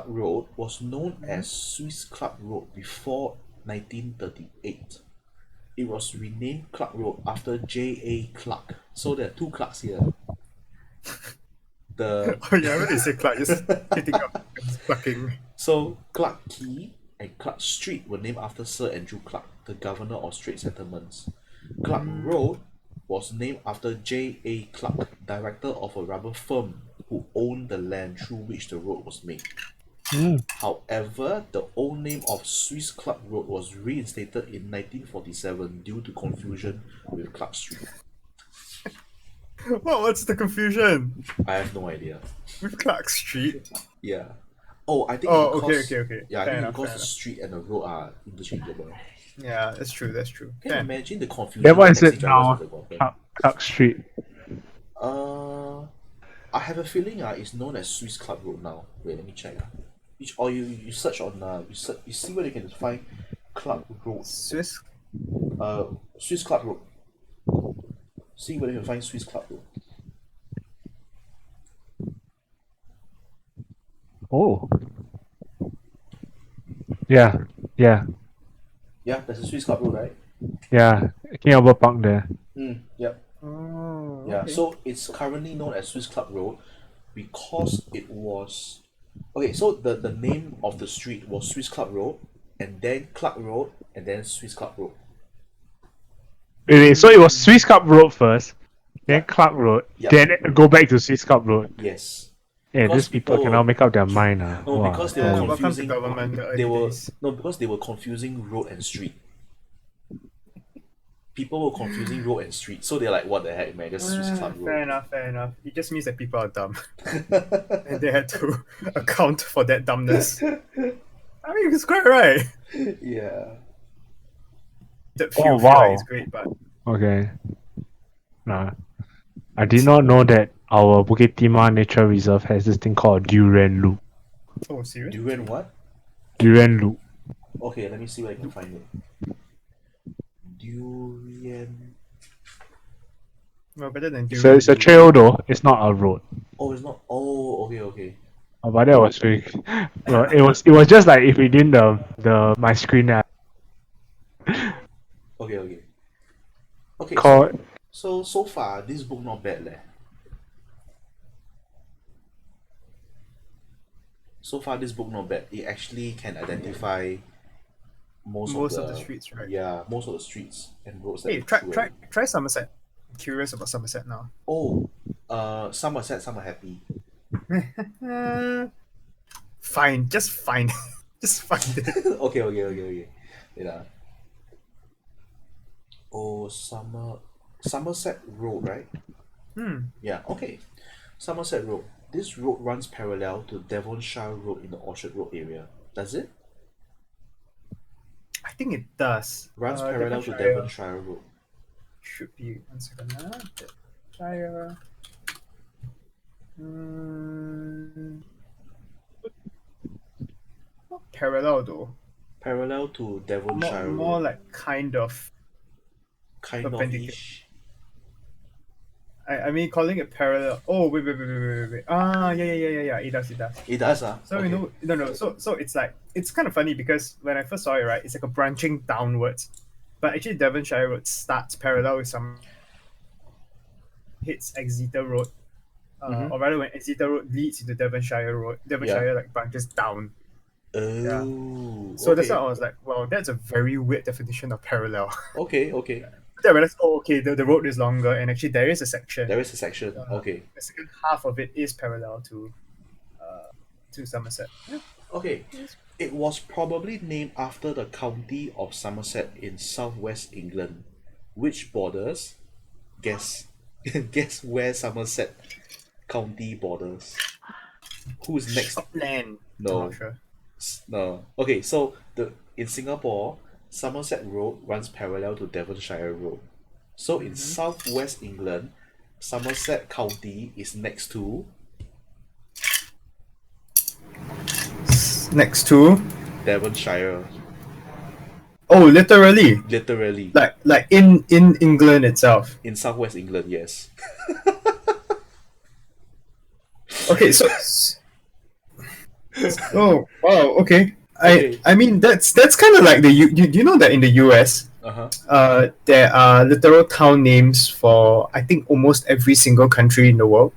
Road was known as Swiss Clarke Road before 1938. It was renamed Clarke Road after J.A. Clarke. So there are two Clarks here. The Oh yeah, when they say Clarke, just hitting up, plucking. So Clarke Quay and Clarke Street were named after Sir Andrew Clarke, the governor of Straits Settlements. Clarke Road was named after J.A. Clarke, director of a rubber firm who owned the land through which the road was made. However, the old name of Swiss Clarke Road was reinstated in 1947 due to confusion with Clarke Street. What's the confusion I have no idea. with Clarke Street? Yeah. Oh, I think Oh, because okay. yeah, I Fair think enough, because fair the enough. street and the road are interchangeable. Yeah, that's true. That's true. Can you Fair. imagine the Then confusion what the is taxi it drivers would now? have gotten? Clark Street. Uh, I have a feeling it's known as Swiss Club Road now. Wait, let me check. You search on you see where you can find Club Road. Swiss. Swiss Club Road. See where you can find Swiss Club Road. Oh. Yeah. Yeah. Yeah, there's a Swiss Club Road, right? Yeah. King Albert Park there. Yep. Oh, Yeah. okay. So it's currently known as Swiss Club Road because it was okay. So the name of the street was Swiss Club Road, and then Clark Road, and then Swiss Club Road. Wait, so it was Swiss Cup Road first, then Yeah. Clark Road, Yep. then go back to Swiss Cup Road. Yes. Yeah, Because these people cannot make up their mind. No, Wow. because they were Welcome to confusing. government. The They early were days. no, because they were confusing road and street. People were confusing road and street, so they're like, "What the heck, man? Just Swiss Club Fair Road." enough. Fair enough. It just means that people are dumb, and they had to account for that dumbness. I mean, it's quite right. Yeah. That Oh, feel wow. like it's great, but Okay. Nah. I did not know that our Bukit Timah Nature Reserve has this thing called Durian Loop. oh, serious? Durian what? Durian Loop. Okay, let me see where I can find it. Durian. Well, better than So it's a durian. trail though, it's not a road. Oh, it's not. Oh, okay. Oh, but that was very well, it was just like if within the my screen app Okay. Okay, called so far this book not bad leh. So far this book not bad. It actually can identify most Of the streets, right? Yeah, most of the streets and roads that Hey, we try through try it. try Somerset. I'm curious about Somerset now. Oh, some are sad, some are happy. Fine, just fine, just find it. okay. Yeah. Oh, Somerset Road, right? Yeah, okay. Somerset Road. This road runs parallel to Devonshire Road in the Orchard Road area. Does it? I think it does. Runs parallel to Devonshire Devonshire Road. should be 1 second. Devonshire. Not parallel though. Parallel to Devonshire More Road. like kind of. Kind of perpendicular. ish. I mean, calling it parallel. Oh, wait. Yeah. It does. It does, So okay. no. So it's like it's kind of funny because when I first saw it, right, it's like a branching downwards, but actually Devonshire Road starts parallel with some hits Exeter Road, or rather when Exeter Road leads into Devonshire Road, Devonshire like branches down. Oh, So that's okay. why I was like, well, that's a very weird definition of parallel. Okay. Then I realized, oh, okay, the road is longer, and actually there is a section. There is a section. Okay. The second half of it is parallel to Somerset. Okay. It was probably named after the county of Somerset in southwest England, which borders. Guess, guess where Somerset County borders. Who's next? Upland. No. I'm not sure. No. Okay, so in Singapore, Somerset Road runs parallel to Devonshire Road. So in southwest England, Somerset County is next to Next to Devonshire. oh, literally, Literally. like in England itself. In southwest England, yes. Okay, so oh wow, okay. Okay. I mean that's kind of like you know that in the US there are literal town names for I think almost every single country in the world.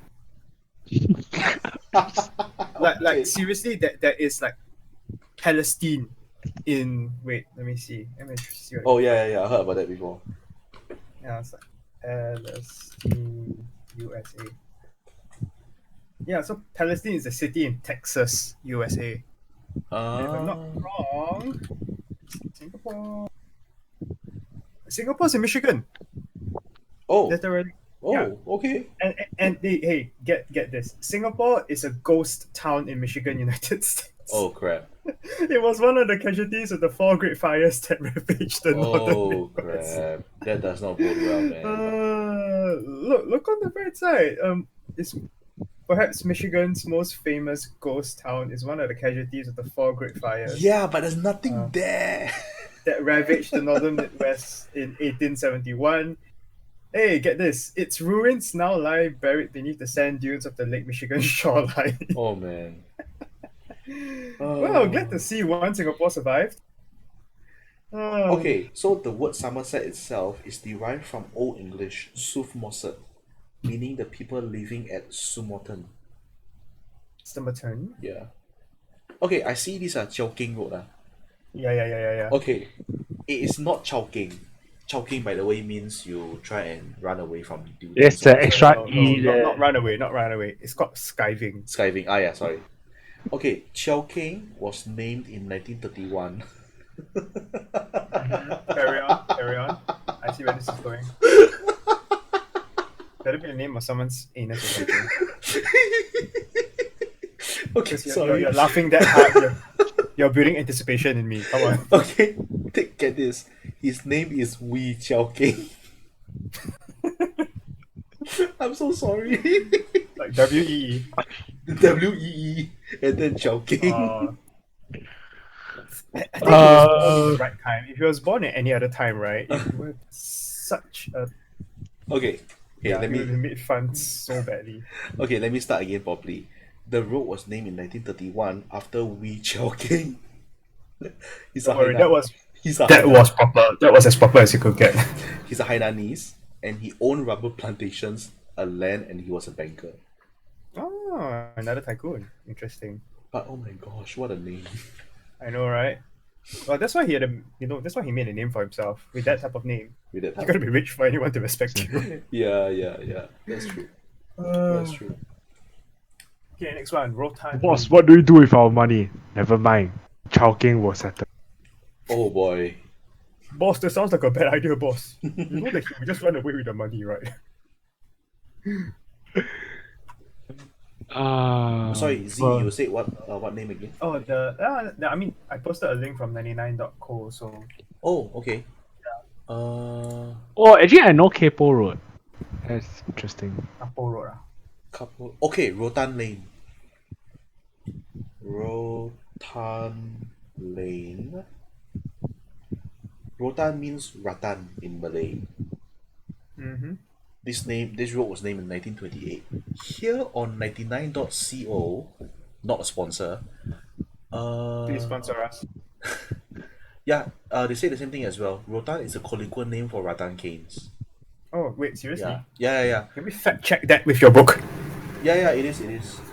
Like Okay. seriously, that there is like Palestine in wait, let me see what Oh yeah, I heard about that before. yeah, it's like Palestine, USA. Yeah, so Palestine is a city in Texas, USA. If I'm not wrong, Singapore's in Michigan, Oh, literally. Yeah. okay. And hey, get this. Singapore is a ghost town in Michigan, United States. Oh crap. It was one of the casualties of the four great fires that ravaged the northern Oh Midwest. crap. That does not bode well, man. Look on the bright side. It's perhaps Michigan's most famous ghost town is one of the casualties of the four great fires Yeah, but there's nothing there. that ravaged the northern Midwest in 1871. Hey, get this. Its ruins now lie buried beneath the sand dunes of the Lake Michigan shoreline. Oh man. Well, glad to see one Singapore survived. Okay, so the word Somerset itself is derived from Old English Sufmoset, meaning the people living at Sumoton. It's the turn. Yeah. Okay, I see this Chowking Road. Yeah. Okay, it is not Chowking. Chowking, by the way, means you try and run away from duty. It's the extra E not, there. not run away, not run away. It's called skiving. Skiving. Ah, yeah, sorry. Okay, Chowking was named in 1931. Carry on. I see where this is going. Better be the name of someone's anus or something. Okay, You're, sorry. you're laughing that hard. You're building anticipation in me. Come on. Okay, get this. His name is Wee Chowking. I'm so sorry. Like WEE. WEE and then Chowking. I think he was born at the right time. If he was born at any other time, right, it would such a Okay. yeah, let he would have me made fun so badly. okay, let me start again properly. The road was named in 1931 after Wee Chowking. He's a Don't worry, Hainan- that was he's a that Hainan- was proper. That was as proper as you could get. he's a Hainanese and he owned rubber plantations, a land, and he was a banker. Oh, another tycoon. Interesting. But oh my gosh, what a name. I know, right? Well, that's why he had that's why he made a name for himself with that type of name. With that You gotta be rich for anyone to respect you. yeah. That's true. That's true. Okay, next one. Rotan. Boss, what do you do with our money? Never mind. Chowking will settle. Oh boy. Boss, that sounds like a bad idea, boss. You know that he would just run away with the money, right? Sorry, Z, well, you said what name again? Oh, I mean, I posted a link from 99.co, so Oh, okay. Oh, actually, I know Kepo Road. That's interesting. Apo Road. Couple. Okay, Rotan Lane. Rotan Lane. Rotan means Ratan in Malay. Mm-hmm. This road was named in 1928. Here on 99.co, not a sponsor. Please sponsor us. Yeah, they say the same thing as well. Rotan is a colloquial name for rattan canes. Oh, wait, seriously? Yeah. Can we fact check that with your book? Yeah, it is.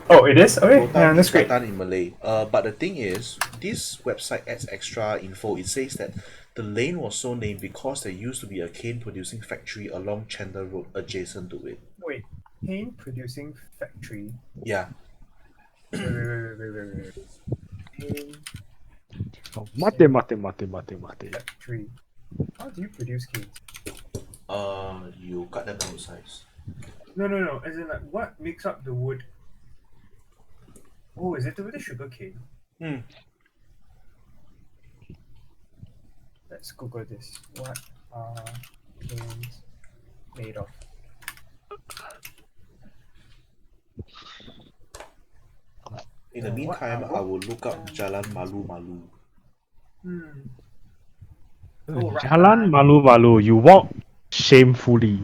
Oh, it is? Okay, Rotan yeah, that's means great. rattan in Malay. But the thing is, this website adds extra info. It says that the lane was so named because there used to be a cane producing factory along Chander Road adjacent to it. Wait, cane producing factory. Yeah. Wait. Cane Mate. factory. How do you produce canes? You cut them down to size. No. As in, like, what makes up the wood? Oh, is it with the sugar cane? Let's Google this. What are canes made of? In the What meantime, are- I will look up Jalan Malu Malu. Oh, right. Jalan Malu. You walk shamefully.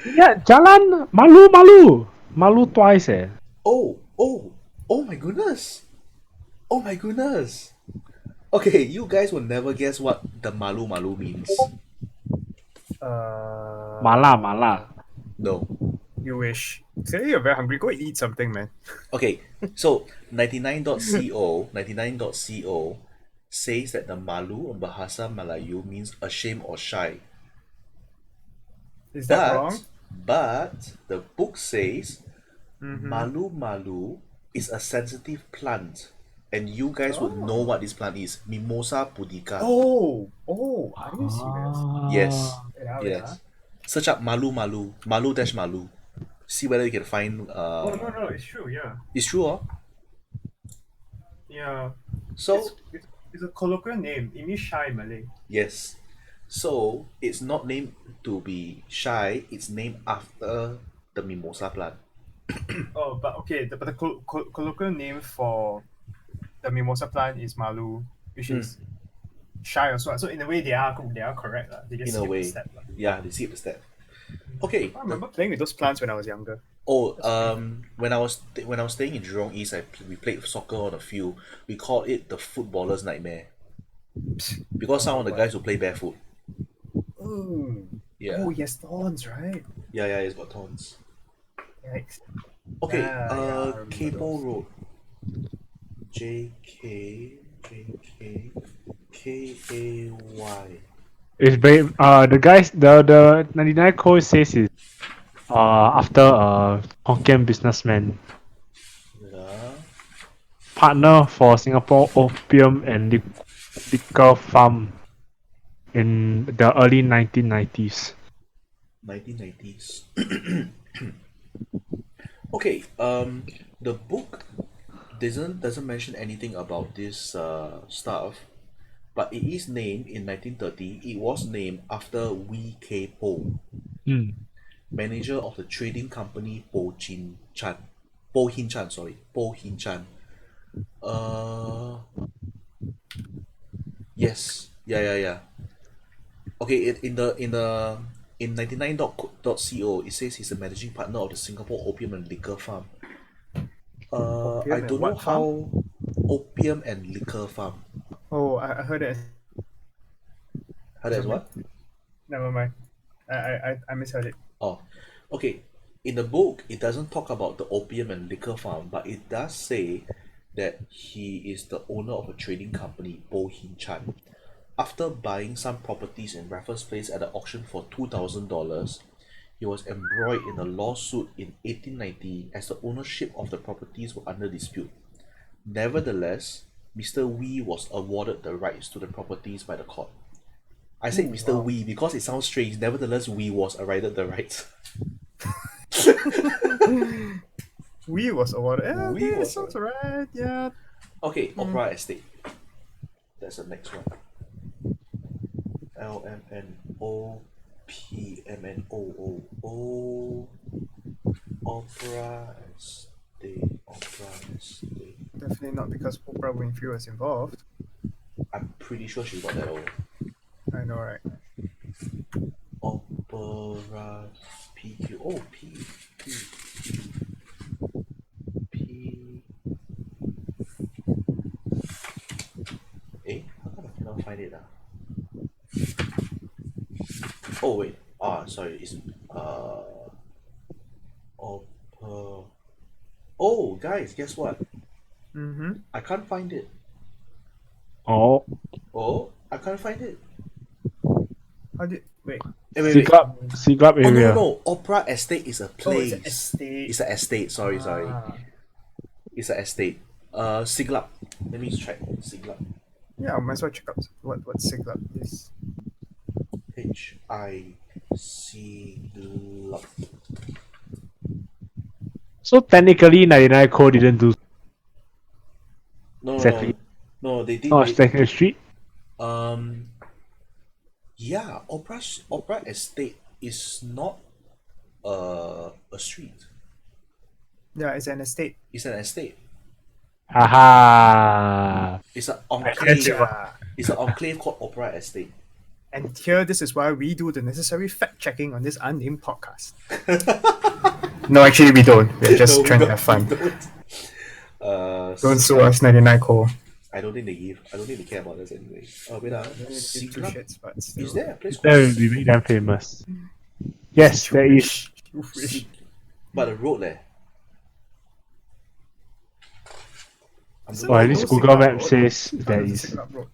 Yeah, Jalan Malu. Malu twice, eh. Oh my goodness. Oh my goodness. Okay, you guys will never guess what the Malu Malu means. Mala. No. You wish. Say you're very hungry. Go eat something, man. Okay, so 99.co says that the Malu in Bahasa Melayu means ashamed or shy. Is that wrong? But the book says Mm-hmm. Malu is a sensitive plant. And you guys would know what this plant is. Mimosa pudica. Oh, are you serious? Yes. Yeah, Yes. Search up Malu. Malu. see whether you can find. Oh no, it's true. Yeah, It's true, yeah. So It's a colloquial name. It means shy in Malay. yes, so it's not named to be shy. It's named after the mimosa plant. Oh, but okay. But the colloquial name for the mimosa plant is malu, which is shy also. So in a way, they are correct. They just In a skip the way, step. yeah, they skip the step. Okay. I remember playing with those plants when I was younger. When I was staying in Jurong East, we played soccer on a field. We called it the footballer's nightmare because some of the guys will play barefoot. Oh, Yeah, oh, yes, thorns, right? yeah, it's got tons. Yikes. Okay, Yeah, I remember Cable those. Road, JK KAY. It's very the guys the 99 code says it's after a Hokkien businessman, Yeah, partner for Singapore opium and liquor farm in the early 1990s. 1990s. Okay, the book doesn't mention anything about this stuff, but it is named in 1930. It was named after Wee Po, Hmm. manager of the trading company Po Hin Chan. Uh, yes, yeah. Okay, in 99.co it says he's the managing partner of the Singapore Opium and Liquor Farm. I Opium and don't know what farm? how opium and liquor farm. Oh, I heard it. How that's what? Never mind. I misheard it. Oh, okay. In the book, it doesn't talk about the opium and liquor farm, but it does say that he is the owner of a trading company, Po Hin Chan. After buying some properties in Raffles Place at an auction for $2,000, he was embroiled in a lawsuit in 1890 as the ownership of the properties were under dispute. Nevertheless, Mr. Wee was awarded the rights to the properties by the court. I said Mr. Wow. Wee because it sounds strange. Nevertheless, Wee was awarded the rights. Wee was awarded. Yeah, Wee okay, was sounds right. Yeah. Okay, Opera Estate. That's the next one. LMNOPMNOO. Opera Estate. Opera Estate. Definitely not because Oprah Winfrey was involved. I'm pretty sure she got that over. I know, right? Opera PQ. Oh, P. How come I cannot find it? Oh wait. Sorry. It's Opera. Oh, guys, guess what? Mm-hmm. I can't find it. Oh, I can't find it. How did wait? Wait. Siglap Oh area. no. Opera Estate is a place. Oh, it's an estate. It's an estate. Sorry. Ah. It's an estate. Siglap. Let me check. Siglap. Yeah, I might as well check out what Siglap is. Siglap. So technically 99 code didn't do No, exactly. no, they did. Not technically street. Yeah, Opera Estate is not a street. Yeah, it's an estate. It's an estate. Haha. It's an enclave. Gotcha. It's an enclave called Opera Estate. And here, this is why we do the necessary fact checking on this unnamed podcast. No, actually, we don't. We're just No, we trying to don't- have fun. we don't. Don't sue us, 99 Core. I don't think they care about us anyway. Wait, Don't really give two Siglap? shits, but still. Is there a place That called will be make them famous. Yes, there is. You wish. But the road there. Or at least No Google Siglap Maps Road. says there There's a is. Siglap Road.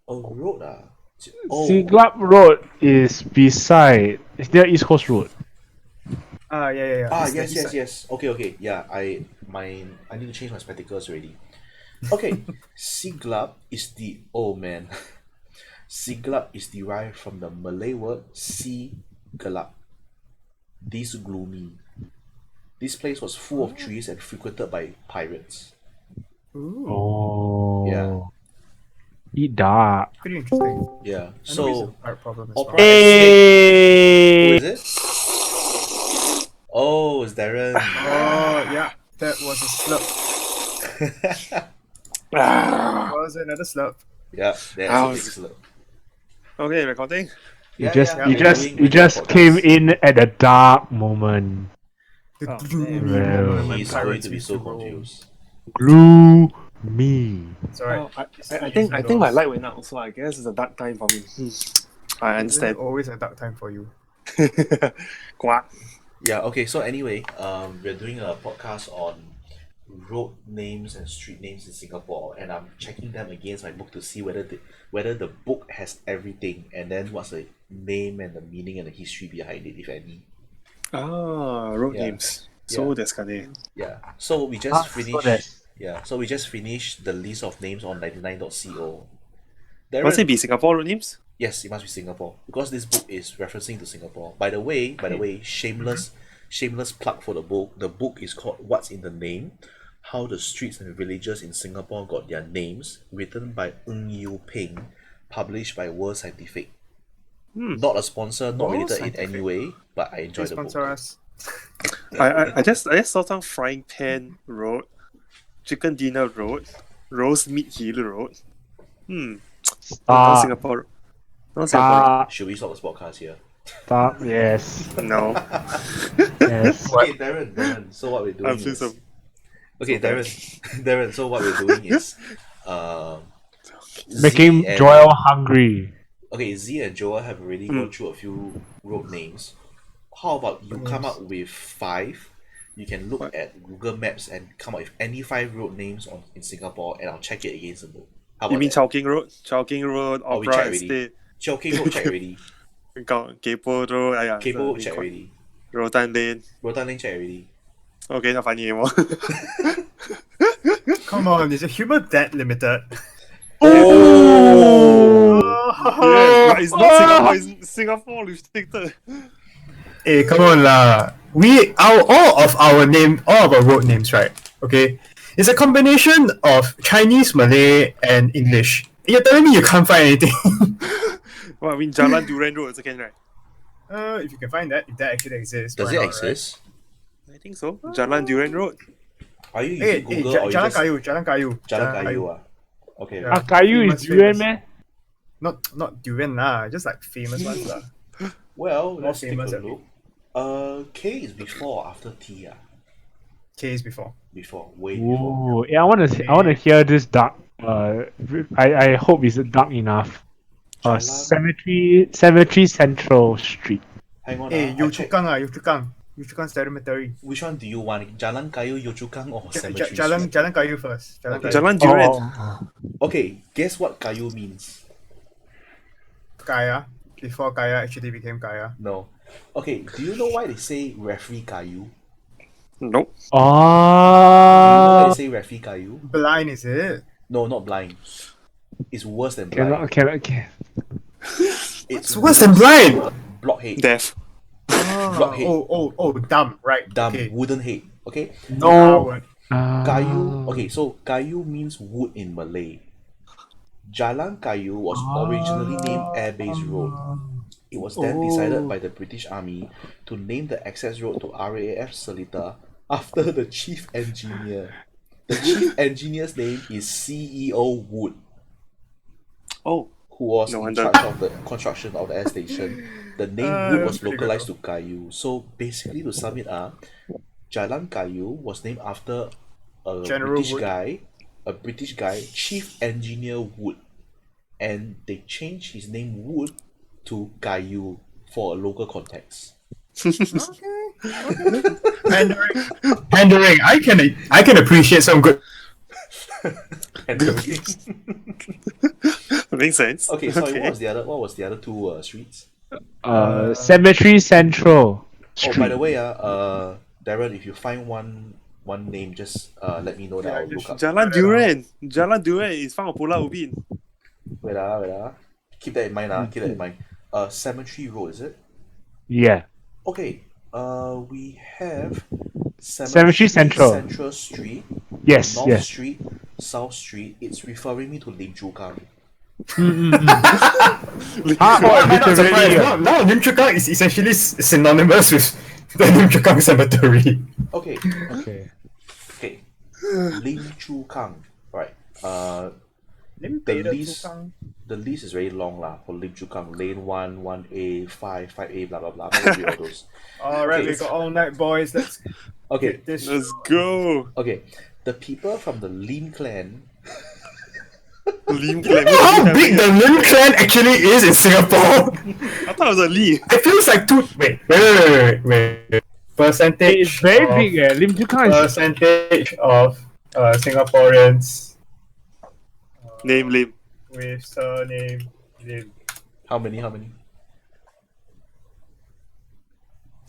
Road Oh, Siglap Road is beside. It's near East Coast Road. Yeah. It's the east side. yes. Okay. Yeah, I need to change my spectacles already. Okay, Siglap is the Siglap is derived from the Malay word si gelap. This gloomy. This place was full of trees and frequented by pirates. Ooh, Oh. Yeah. Eat dark. pretty interesting. Yeah. I know it's So a art problem as opera well. and snake. Who Hey! is it? Oh, it's Darren. Oh, yeah, that was a slurp. Ah, Was another slurp. Yeah, that's a Ouch. big slip. okay, recording. You Yeah, just yeah, you we're just doing you regular just came podcast. in at a dark moment. The Oh, gloomy man. moment when He's going pirates to be used so to roam. confused. Gloomy. It's alright. Oh, I think my light went out, so I guess it's a dark time for me. I It's understand. always a dark time for you. Quack. Yeah, okay, so anyway, we're doing a podcast on road names and street names in Singapore, and I'm checking them against my book to see whether the book has everything, and then what's the name and the meaning and the history behind it, if any. Ah, road Yeah. names. So Yeah. that's kind Yeah. So we just finished. that's- So we just finished the list of names on 99.co. Must it Darren, be Singapore road names? yes, it must be Singapore because this book is referencing to Singapore. By the way, shameless plug for the book. The book is called "What's in the Name: How the Streets and Villages in Singapore Got Their Names," written by Yew Peng, published by World Scientific. Not a sponsor, not World related in Scientific. any way, but I enjoy Please the sponsor book. us. I just saw some frying pan road, chicken dinner road, roast meat hill road. Not Stop. Singapore. Not Singapore. Stop. Should we stop this podcast here? Stop. Yes. No. Yes. Okay, Darren. So what we're doing I'm feeling is so. okay, so bad. Darren. So what we're doing is, Making Z and- Joel hungry. Okay, Z and Joel have already gone through a few road names. How about you come up with 5? You can look What? at Google Maps and come up with any 5 road names in Singapore, and I'll check it against the book. How about You mean that? Chowking Road? Chowking Road, Oh, we Opera checked already. Estate, Chowking Road check already. Kaypoh Road, Cable Road check already. Rotan Lane. Rotan Lane check already. Okay, not funny anymore. Come on, is your humor that limited? Oh! Yes, but it's not Singapore, it's Singapore restricted. Hey, come on lah. All of our road names, right? Okay, it's a combination of Chinese, Malay, and English. You're telling me you can't find anything? Well, I mean, Jalan Durian Road, second, right? If you can find that, if that actually exists, Does why it not, exist? I think so. Jalan Durian Road. Are you Right? using Hey, Google or you Jalan just Kayu, Jalan Kayu, Jalan Kayu? Ah? Okay. Yeah. Kayu famous, is durian, famous. man. Not durian lah, just like famous ones lah. Well, More let's take famous a at look. K is before or after T? Case before. Before, way before. Ooh, yeah, I wanna hear this dark. I hope it's dark enough. Jalan- Cemetery Central Street. Hang on. Hey, I Yio Chu check. Kang Yio Chu Kang Cemetery. Which one do you want? Jalan Kayu, Yio Chu Kang, or Cemetery Jalan Street? Jalan Kayu first. Jalan Okay. Kayu. Jalan Durian. Okay, guess what Kayu means? Kaya. Before Kaya actually became Kaya. No. Okay, do you know why they say referee Kayu? Nope. Do you know why Oh, they say referee Kayu? Blind is it? No, not blind. It's worse than blind. cannot. It's Worse than blind. blockhead. Death. Blockhead. Oh, dumb. Right. Dumb, Okay. wooden head. Okay? No. Kayu. Okay, so Kayu means wood in Malay. Jalan Kayu was originally named Air Base Road. It was then decided by the British Army to name the access road to RAF Seletar after the chief engineer. The chief engineer's name is CEO Wood, Oh. who was No in wonder. charge of the construction of the air station. The name Wood was pretty good localized to Kayu. So basically, to sum it up, Jalan Kayu was named after a General British Wood. guy, Chief Engineer Wood, and they changed his name Wood to Kayu for a local context. Pandering. I can appreciate some good. And Makes sense. okay, sorry, what was the other two streets? Cemetery Central Oh, Street. by the way, Darren, if you find one name, just let me know that I'll look up. Jalan Durian. Jalan Durian is 放 Pulau Ubin. Wait. Keep that in mind, keep that in mind. Cemetery Road, is it? Yeah. Okay. We have Cemetery Central. Central Street, Yes, North yes. Street, South Street. It's referring me to Lim Chu Kang. Ah, Why am I not literally, surprised? Now Lim Chu Kang is essentially synonymous with the Lim Chu Kang Cemetery. Okay. Okay. Okay. Lim Chu Kang. Right. Lim The Chu list, Kang. the list is very long lah for Lim Chu Kang. Lane 1, 1A, 5, 5A, blah blah blah. I'm not gonna read all those. Alright, Okay. we got all night, boys. Let's Okay. get this. Let's go. Okay. The people from the Lim clan. Lim clan. How big the Lim clan actually is in Singapore? I thought it was a Lee. It feels like two. Wait. Percentage. It's very of, big. Lim Chu Kang is Percentage of Singaporeans Name Lim. with surname Lim. How many?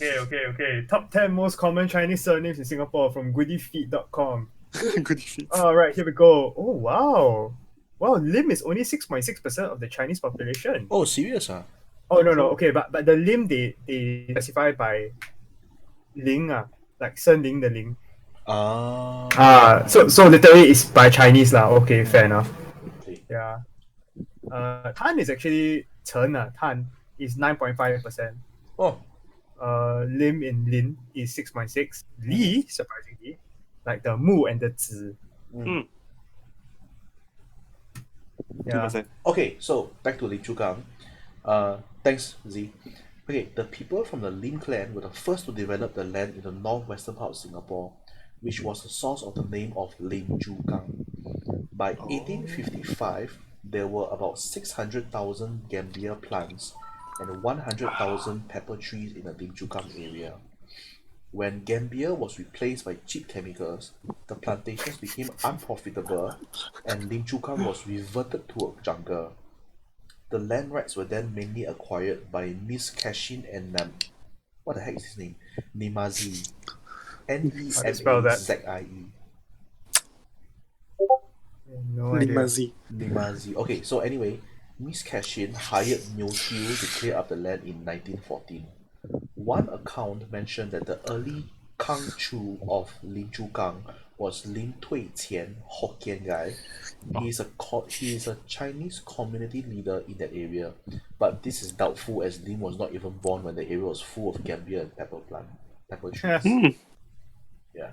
Okay. Top 10 most common Chinese surnames in Singapore from goodyfeet.com. Good feet. Alright, here we go. Oh, wow. Wow, Lim is only 6.6% of the Chinese population. Oh, serious? Oh, no. Okay, but the Lim, they specify by Ling, like Sen Ling the Ling. So literally it's by Chinese lah. Okay, fair enough. Okay. Yeah. Tan is actually Chen, Tan is 9.5%. Oh, Lim in Lin is 6.6. Li, surprisingly, like the Mu and the Zi. Yeah. 2%. okay. So back to Lim Chu Kang. Thanks, Z. Okay, the people from the Lim clan were the first to develop the land in the northwestern part of Singapore, which was the source of the name of Lim Chu Kang. By 1855, there were about 600,000 gambia plants and 100,000 pepper trees in the Lim Chu Kang area. When gambia was replaced by cheap chemicals, the plantations became unprofitable and Lim Chu Kang was reverted to a jungle. The land rights were then mainly acquired by Miss Cashin and what the heck is his name? Nimazi. spell that? Nemazie. No idea. Limazi. Nimazi. Okay, so anyway, Miss Cashin hired Neo Tiew to clear up the land in 1914. One account mentioned that the early Kang Chu of Lim Chu Kang was Lim Tui Qian, Hokkien guy. He is a Chinese community leader in that area, but this is doubtful as Lim was not even born when the area was full of gambia and pepper trees. Yeah.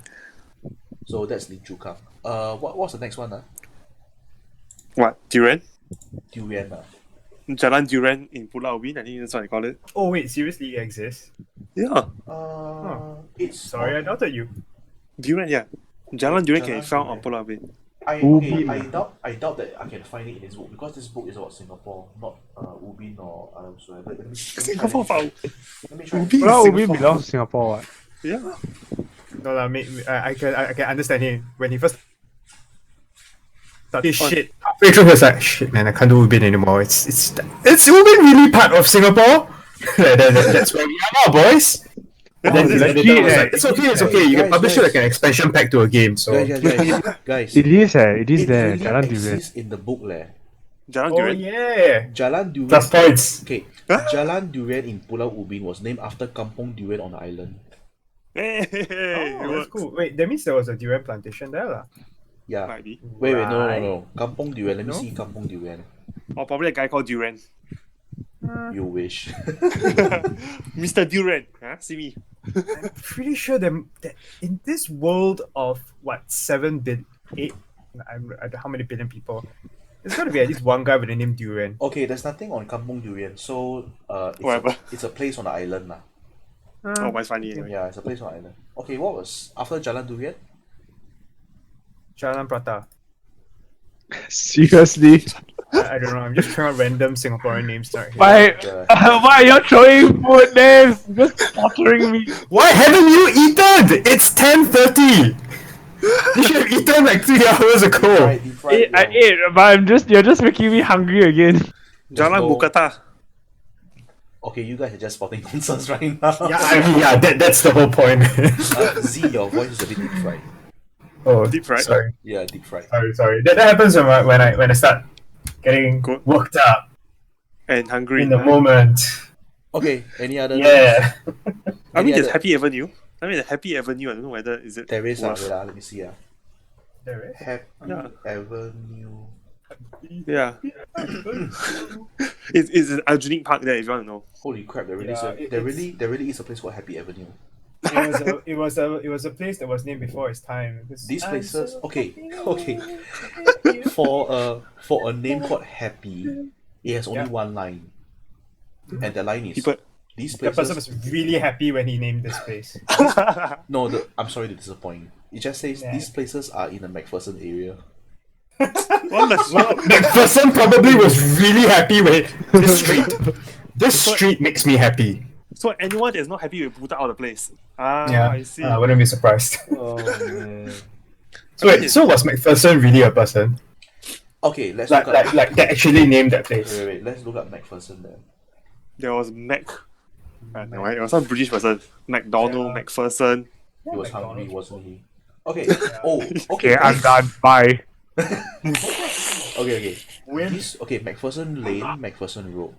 So that's Lim Chu Kang. What's the next one? What? Durian? Durian. Jalan Durian in Pulau Ubin. I think that's what I call it. Oh wait, seriously, it exists? Yeah. It's Sorry, I doubted you. Durian, yeah. Jalan Durian can be Jalan found on Durian. Pulau Ubin. I doubt that I can find it in this book because this book is about Singapore, not Ubin or whatsoever. Let me Singapore found. Let me try. Ubin. Pulau Ubin Singapore. belongs to Singapore. What? Yeah. No, I can understand him when he first started shit. Halfway through, he was like, "Shit, man, I can't do Ubin anymore. It's Ubin really part of Singapore? That's where we are now, boys." And then it's later legit, was like, it's okay. You can Guys, publish it like an expansion pack to a game. So Guys, It is it is it there. really Jalan Durian. exists in the book Jalan oh Durian. yeah, Jalan Durian. plus points. Okay, Huh? Jalan Durian in Pulau Ubin was named after Kampung Durian on the island. Hey, Oh, it that's works. cool. Wait, that means there was a durian plantation there, lah. Yeah. Might be. Wait, no. Right. Kampung Durian. Let me No? see Kampung Durian. Or probably a guy called Durian. You wish. Mr. Durian. Huh? See me. I'm pretty sure that in this world of what 8, I don't know how many billion people, there's got to be at least one guy with the name Durian. Okay, there's nothing on Kampung Durian, so Whatever. it's a place on the island lah. Oh, but it's funny anyway. Yeah, it's a place on the island. Okay, what was after Jalan Durian? Jalan Prata. Seriously? I don't know. I'm just trying out random Singaporean names right here. Why? The- Why are you throwing food names? Just bothering me. Why haven't you eaten? It's 10:30. You should have eaten like 3 hours ago. Deep fried, I ate, but you're just making me hungry again. Jalan no- Bukata. Okay, you guys are just spotting nonsense right now. Yeah, that's the whole point. Z, your voice is a bit deep fried. Oh, Deep fried? Sorry. Yeah, deep fried. Sorry. That happens when I start getting Good. worked up. and hungry. In the moment. Okay, any other Yeah. I Any mean, there's other- Happy Avenue. I mean, the Happy Avenue. I don't know whether is it. There is worth- wait, let me see. There is. Happy Yeah. Avenue. Yeah. It's an Aljunied Park there if you want to know. Holy crap! There really, Yeah, is, a, it- there it's- really, there really is a place called Happy Avenue. It was a place that was named before its time. Because These I'm places, so okay, happy. okay. For a name called Happy, it has only Yeah. one line, and the line is People. these The person places. was really happy when he named this place. No, I'm sorry to disappoint. It just says Yeah. these places are in the MacPherson area. What the Well, McPherson probably was really happy with this street. This street makes me happy. So anyone that's not happy with put out of the place. Yeah, I see. I wouldn't be surprised. Oh man. So wait, so was McPherson really a person? Okay, let's Like, look up. like they actually named that place? Wait. Let's look up MacPherson then. There was Mac. No, it was some British person. McDonald, Yeah. McPherson. He was McDonald's. hungry, wasn't he? Okay. Oh, okay. Okay, I'm done. Bye. Okay. When? MacPherson Lane, MacPherson Road.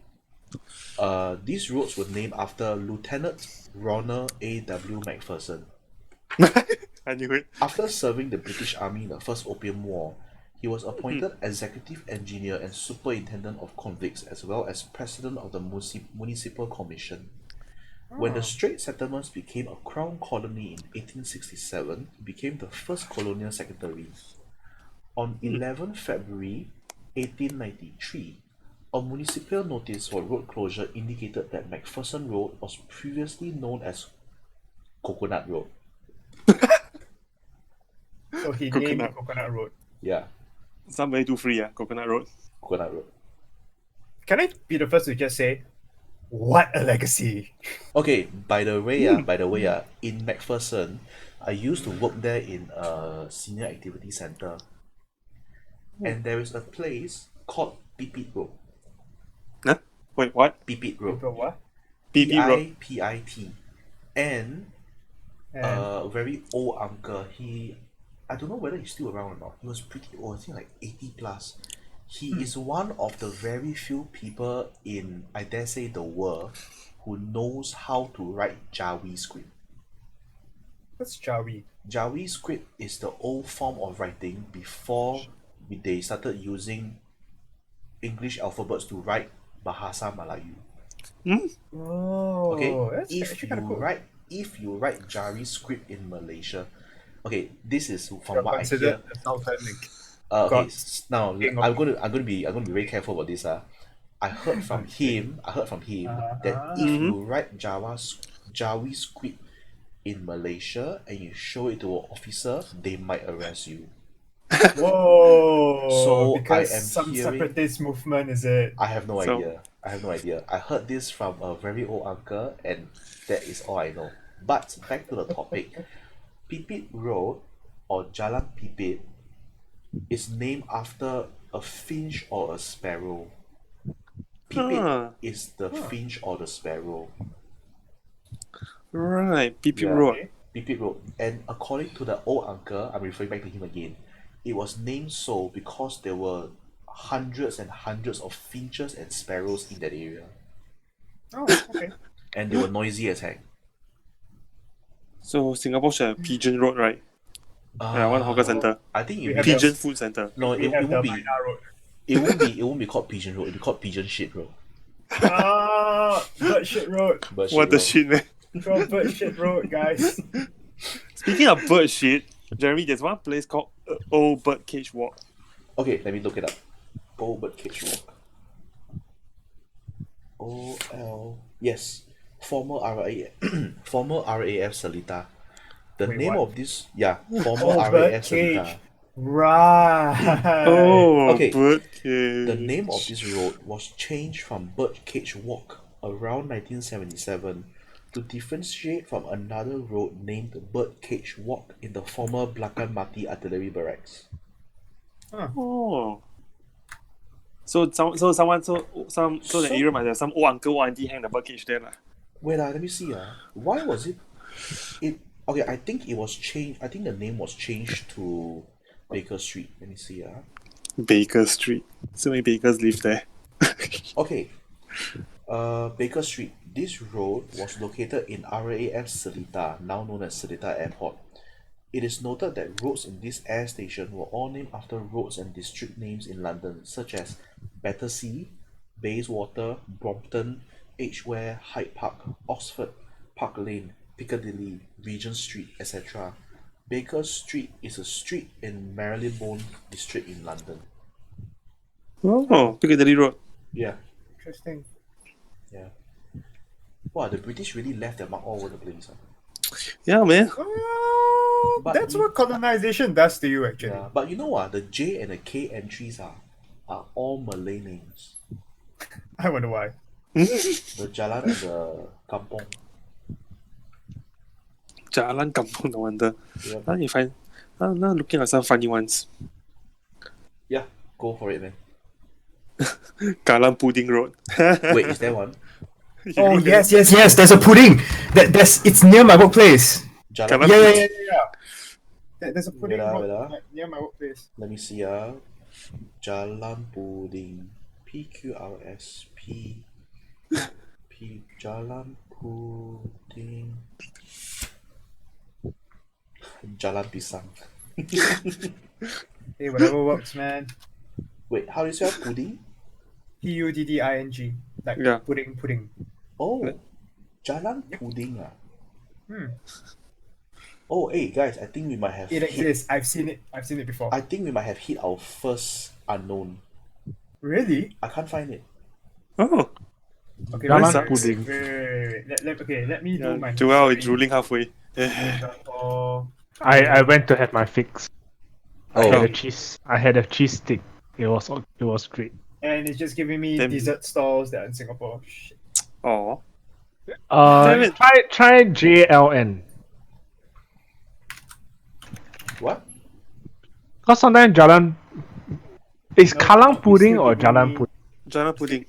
These roads were named after Lieutenant Ronald A.W. MacPherson. I knew it. After serving the British Army in the First Opium War, he was appointed executive engineer and superintendent of convicts as well as president of the Municipal Commission. When the Strait Settlements became a crown colony in 1867, he became the first colonial secretary. On 11 February 1893, a municipal notice for road closure indicated that MacPherson Road was previously known as Coconut Road. So he Coconut. named Coconut Road. Yeah, Somebody too free, Coconut Road. Coconut Road. Can I be the first to just say, what a legacy? Okay, by the way, in MacPherson, I used to work there in a senior activity center. And there is a place called Pipit Road. Huh? Wait, what? Pipit Road. People what? BB Road. P-I-P-I-T. And And a very old uncle, I don't know whether he's still around or not. He was pretty old, I think like 80 plus. He is one of the very few people in, I dare say, the world who knows how to write Jawi script. what's Jawi? Jawi script is the old form of writing before they started using English alphabets to write Bahasa Melayu. Oh, Okay, that's if actually you kind of cool. write Jari script in Malaysia, okay, this is from what I hear. Considered a southern link. Okay, God. now King of- I'm gonna be very careful about this. I heard from him that if you write Jawi script in Malaysia and you show it to an officer, they might arrest you. Whoa! So because I am some hearing- separatist movement, is it? I have no So- idea. I heard this from a very old uncle, and that is all I know. But back to the topic. Pipit Road or Jalan Pipit is named after a finch or a sparrow. Pipit Ah. is the finch or the sparrow. Right, BB Yeah. Road. Pipit Road. And according to the old uncle, I'm referring back to him again, it was named so because there were hundreds and hundreds of finches and sparrows in that area. Oh, okay. And they were noisy as heck. So Singapore should have Pigeon Road, right? Yeah, one hawker center. I think We it have will be, Pigeon Food Center. no, We it have the won't be. Maida Road. It won't be called Pigeon Road. It'll be called Pigeon Shit Road. Bird Shit Road. But What the road. shit, man? From Bird Shit Road, guys. Speaking of bird shit, Jeremy, there's one place called Old Birdcage Walk. Okay, let me look it up. Old Birdcage Walk. OL. Yes. Former former RAF Seletar. The Wait, name what? of this, former Oh, RAF Birdcage. Seletar. Right. Oh, Okay. Birdcage. The name of this road was changed from Birdcage Walk around 1977 to differentiate from another road named Birdcage Walk in the former Belakang Mati Artillery Barracks. Oh. So the area might have some old uncle or auntie hang the birdcage there lah. Wait, let me see. Why was it? Okay, I think it was changed. I think the name was changed to Baker Street. Let me see. Baker Street. So many bakers live there. Okay, Baker Street. This road was located in RAF Seletar, now known as Seletar Airport. It is noted that roads in this air station were all named after roads and district names in London, such as Battersea, Bayswater, Brompton, Edgware, Hyde Park, Oxford, Park Lane, Piccadilly, Regent Street, etc. Baker Street is a street in Marylebone district in London. Oh, Piccadilly Road. Yeah, Interesting. yeah. Wow, the British really left their mark all over the place. Huh? Yeah, man. But That's you- what colonization does to you, actually. Yeah, but you know what? The J and the K entries are all Malay names. I wonder why. The Jalan and the Kampong. Jalan Kampung, no wonder. Yep. Now you find. Now looking at some funny ones. Yeah, go for it, man. Kallang Pudding Road. Wait, is there one? Oh yes. There's a pudding. It's near my workplace. Jalan. Kallang- Yeah. There's a pudding Wait ah, road wait ah. near my workplace. Let me see. Jalan Puding. PQRSP. P. Jalan Puding. Jalan Pisang. Hey, whatever works, man. Wait, how do you spell pudding? Pudding. Like Yeah. pudding. Oh, Jalan Puding. Hmm. Oh, hey guys, I think we might have It hit. exists. I've seen it before. I think we might have hit our first unknown. Really? I can't find it. Oh, Okay. Jalan wait. Pudding. Wait. Let me do my. Joel is drooling halfway. Oh, I went to have my fix. I Oh. had a cheese stick. It was great. and it's just giving me Damn. dessert stalls that are in Singapore. Shit. Oh, Damn it. Try JLN. What? Cause sometimes Jalan is No, Kallang it's Pudding still or giving Jalan me- Pudding? Jalan Pudding.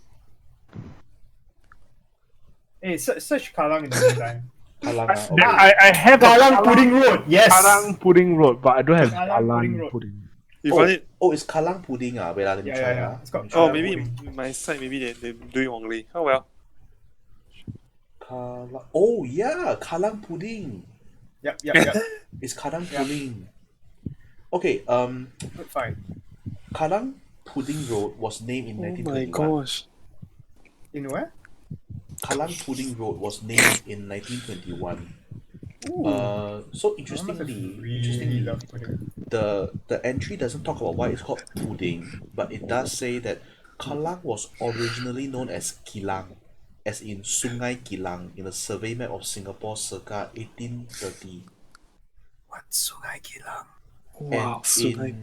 Hey, search Kallang in the meantime. Kallang. Yeah, I have a Kallang Pudding Road. Yes. Kallang Pudding Road, but I don't have Kallang Pudding Jalan Road. Pudding. You found it? Oh, it's Kallang Pudding. Wait, let me try. Yeah. It's got Oh, Kallang maybe Pudding. my side, maybe they do it wrongly. Oh well. Kallang. Oh, yeah, Kallang Pudding. Yep. It's Kallang Yeah. Pudding. Okay, Good find. Kallang Pudding Road was named in Oh my 1921. gosh. In where? Kallang Pudding Road was named in 1921. So interestingly, really love pudding. the entry doesn't talk about why it's called pudding, but it does say that Kallang was originally known as Kilang, as in Sungai Kilang, in a survey map of Singapore circa 1830. What's Sungai Kilang? Wow, And so nice.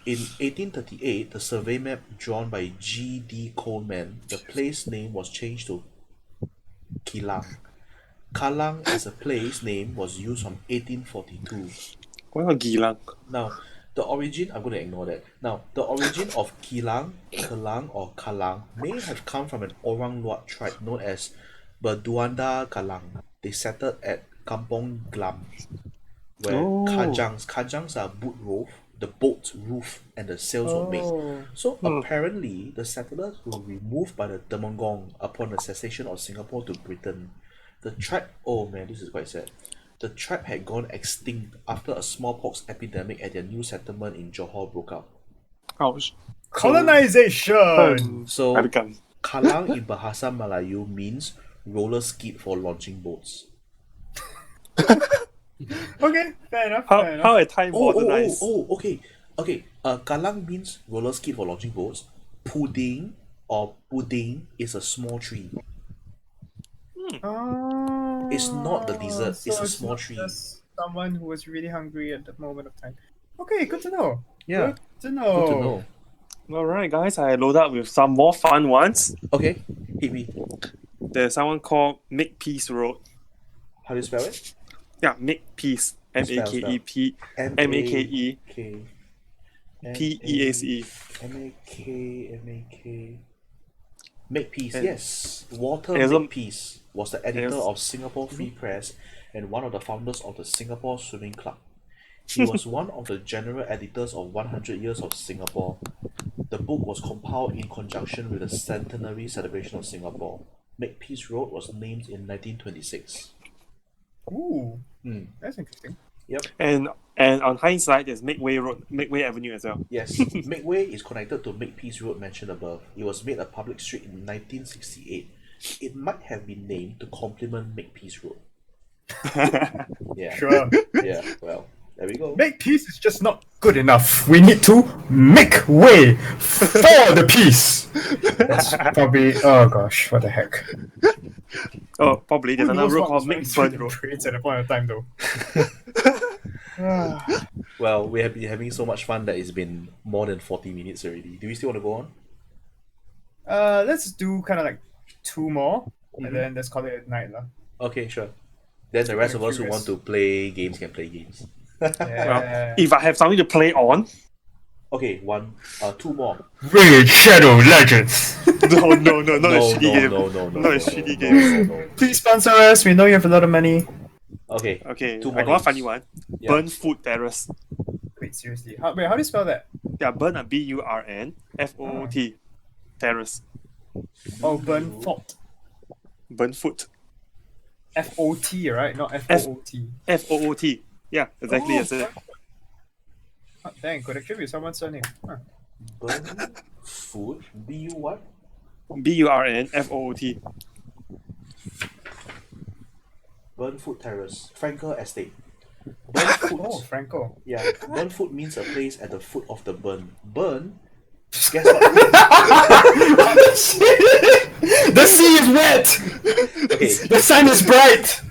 in 1838, the survey map drawn by G.D. Coleman, the place name was changed to Kilang. Kallang as a place name was used from 1842. Why not Gilang? Now, the origin, I'm going to ignore that. Now, the origin of Kilang, Kelang, or Kalang may have come from an Orang Luat tribe known as Berduanda Kalang. They settled at Kampong Glam, where Oh. kajangs are the boat roof, and the sails were made. So apparently, the settlers were removed by the Temenggung upon the cessation of Singapore to Britain. The tribe, oh man, this is quite sad. The tribe had gone extinct after a smallpox epidemic at their new settlement in Johor broke out. Ouch. Colonization. So, Adukan. Kalang in Bahasa Melayu means roller skate for launching boats. Okay, fair enough. How a time modernized? Okay. Kalang means roller skate for launching boats. Pudding or pudding is a small tree. Oh, It's not the dessert, it's a so small not tree. just someone who was really hungry at the moment of time. Okay, good to know. Yeah, Good to know. good to know. Alright, guys, I load up with some more fun ones. Okay, hit me. There's someone called Makepeace Road. How do you spell it? Yeah, Makepeace. M-A-K-E-P. M-A-K-E. K. P-E-A-C-E. M-A-K. Make Peace, And- yes. Walter There's a- Makepeace was the editor There's- of Singapore Free Press and one of the founders of the Singapore Swimming Club. He was one of the general editors of 100 Years of Singapore. The book was compiled in conjunction with the centenary celebration of Singapore. Makepeace Road was named in 1926. Ooh, Hmm. that's interesting. Yep. And on hindsight, there's Makeway Avenue as well. Yes, Makeway is connected to Makepeace Road mentioned above. It was made a public street in 1968. It might have been named to complement Makepeace Road. Yeah. Sure. Yeah. Well, there we go. Make peace is just not good enough. We need to make way for the peace. That's probably. Oh gosh, what the heck? Oh, probably there's Who another knows road what called was Make going Burn through Road. the brains at the point of time, though. Well, we have been having so much fun that it's been more than 40 minutes already. Do we still want to go on? Let's do kind of like 2 more, Mhm. and then let's call it a night, lah. Okay, sure. Then the rest of us who curious. want to play games can play games. Yeah. If I have something to play on, Okay, 2 more. Raid Shadow Legends. no, not a No, shitty game. no, Not a shitty game. no. Please sponsor us. We know you have a lot of money. Okay. Okay, 2 I more got a names. funny one. Yeah. Burn Food Terrace. Wait, seriously? How do you spell that? Yeah, Burn BURN FOOT Terrace. Oh, Burn Fort. Burn Foot. FOT, right? Not FOOT. FOOT. Yeah, exactly. That's it. Oh, dang, could actually be someone's surname. Huh. Burn food. BU what? BURN FOOT. Burnfoot Terrace. Frankel Estate. Burnfoot. Oh, Franco. Yeah. Burnfoot means a place at the foot of the burn. Burn. Guess what? The sea is wet. Okay. The sun is bright.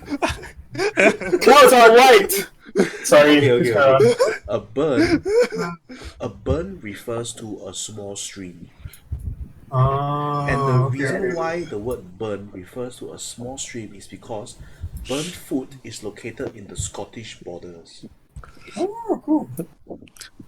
Clouds are white. Sorry. Okay. A burn refers to a small stream. And the reason why the word burn refers to a small stream is because Burnfoot is located in the Scottish borders. Oh, cool.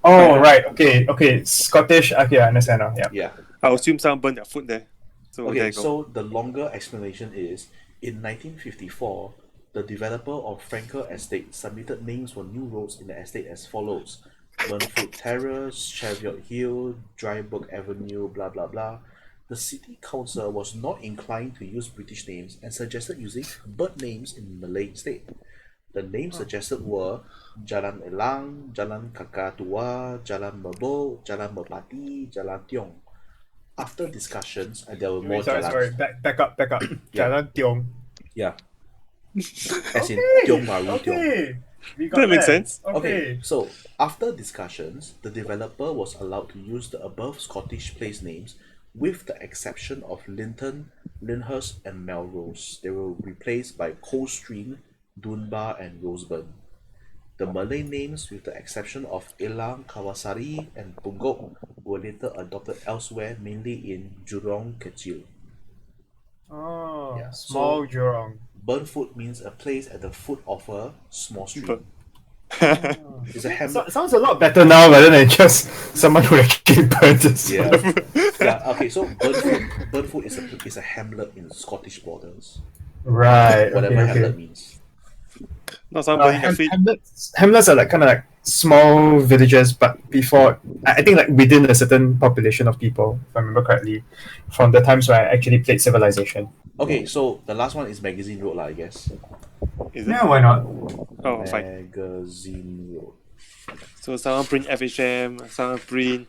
Oh, right. Okay. Scottish. Okay, I understand now. Yeah. Yeah. I assume someone burned their food there. So there Okay, you go. so the longer explanation is, in 1954, the developer of Frankel Estate submitted names for new roads in the estate as follows: Burnfoot Terrace, Cheviot Hill, Dryburgh Avenue, blah blah blah. The city council was not inclined to use British names and suggested using bird names in Malay instead. The names suggested were Jalan Elang, Jalan Kakatua, Jalan Merbok, Jalan Merpati, Jalan Tiong. After discussions, and there were more Sorry. Jalans. Back up. Yeah. Jalan Tiong. Yeah. As in Tiong Maru Tiong. Okay. We got That makes sense. Okay. So after discussions, the developer was allowed to use the above Scottish place names with the exception of Linton, Lyndhurst and Melrose. They were replaced by Coldstream, Dunbar and Roseburn. The Malay names with the exception of Elang, Kawasari and Punggol were later adopted elsewhere, mainly in Jurong Kecil. Oh, Yeah, small Jurong. Burnfoot means a place at the foot of a small stream. Burn. It's a hamlet. Sounds a lot better now rather than just someone who actually burns his Yeah. Yeah. Okay. So Burnfoot is a hamlet in Scottish borders. Right. Whatever hamlet means. Not someone burning their feet. Hamlets are like kind of like small villages, but before I think like within a certain population of people, if I remember correctly, from the times where I actually played Civilization. Okay. So the last one is Magazine Road, lah, I guess. Is it? Yeah, why not? Oh, fine. Magazine Road. So someone print FHM, someone print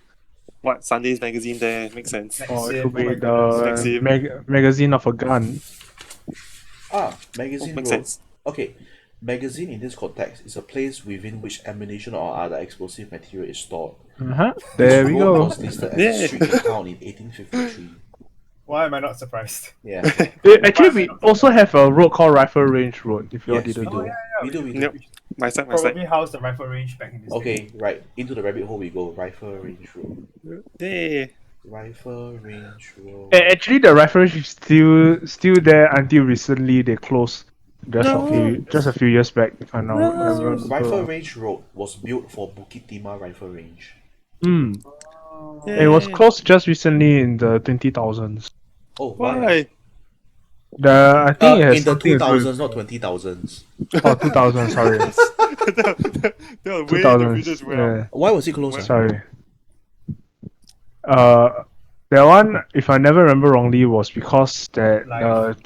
what Sunday's magazine there. Makes sense. Or it Maxim, could be oh my goodness. the Maxim. magazine of a gun. Magazine Makes Road. sense. Okay. Magazine in this context is a place within which ammunition or other explosive material is stored. There This we road go. was listed as Yeah. a street in town in 1853. Why am I not surprised? Yeah. Actually, we also have a road called Rifle Range Road, if you all Yes, didn't we know. do. We do. Yep. My side. Probably housed the rifle range back in this day. Okay, right. Into the rabbit hole we go. Rifle Range Road. Hey. Rifle Range Road. Actually, the Rifle Range is still there until recently. They closed just a few years back, if I know. Rifle Range Road was built for Bukit Timah Rifle Range. It was closed just recently in the 20,000s. Oh, why? Why? I think it has in the something to do 2000s, not 20,000s. with- Oh, 2000, sorry. That was way in the 2000s. future as well. Yeah, Why was it closed? sorry. That one, if I never remember wrongly, was because that Life.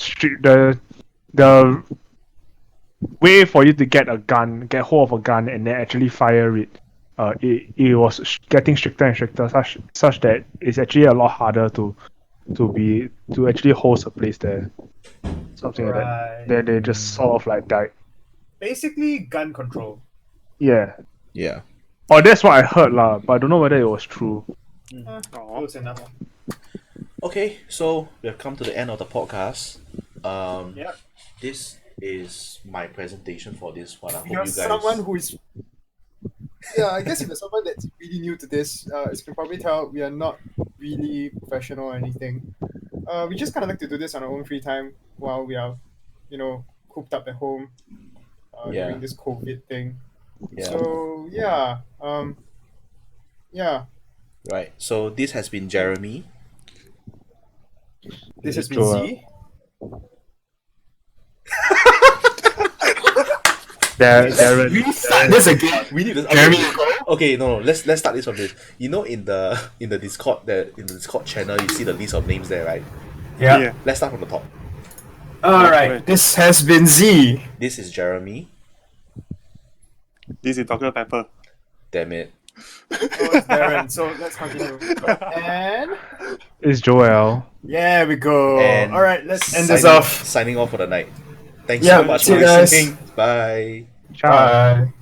the way for you to get hold of a gun, and then actually fire it, it was getting stricter and stricter, such that it's actually a lot harder to actually host a place there. Something like that. Right. Then they just sort of like died. Basically, gun control. Yeah. Yeah. Oh, that's what I heard lah, but I don't know whether it was true. Aw. Close enough. Okay, so we have come to the end of the podcast. Yep. This is my presentation for this one. I hope You're you guys. someone who is. Yeah, I guess if you're someone that's really new to this, as you can probably tell, we are not really professional or anything. We just kind of like to do this on our own free time while we are, cooped up at home Yeah. during this COVID thing. Yeah. So yeah, yeah. Right. So this has been Jeremy. This has been Joel. Z. Darren. This again. We need to. Jeremy, Okay, no. Let's start this from this. You know, in the Discord, in the Discord channel, you see the list of names there, right? Yeah. Let's start from the top. All right. This has been Z. This is Jeremy. This is Dr. Pepper. Damn it. Oh, it's Darren. So let's continue. And It's Joel. there we go. And All right, let's end this off. Signing off for the night. Thanks Yeah, so much see for you guys. listening. Bye. Ciao. Bye.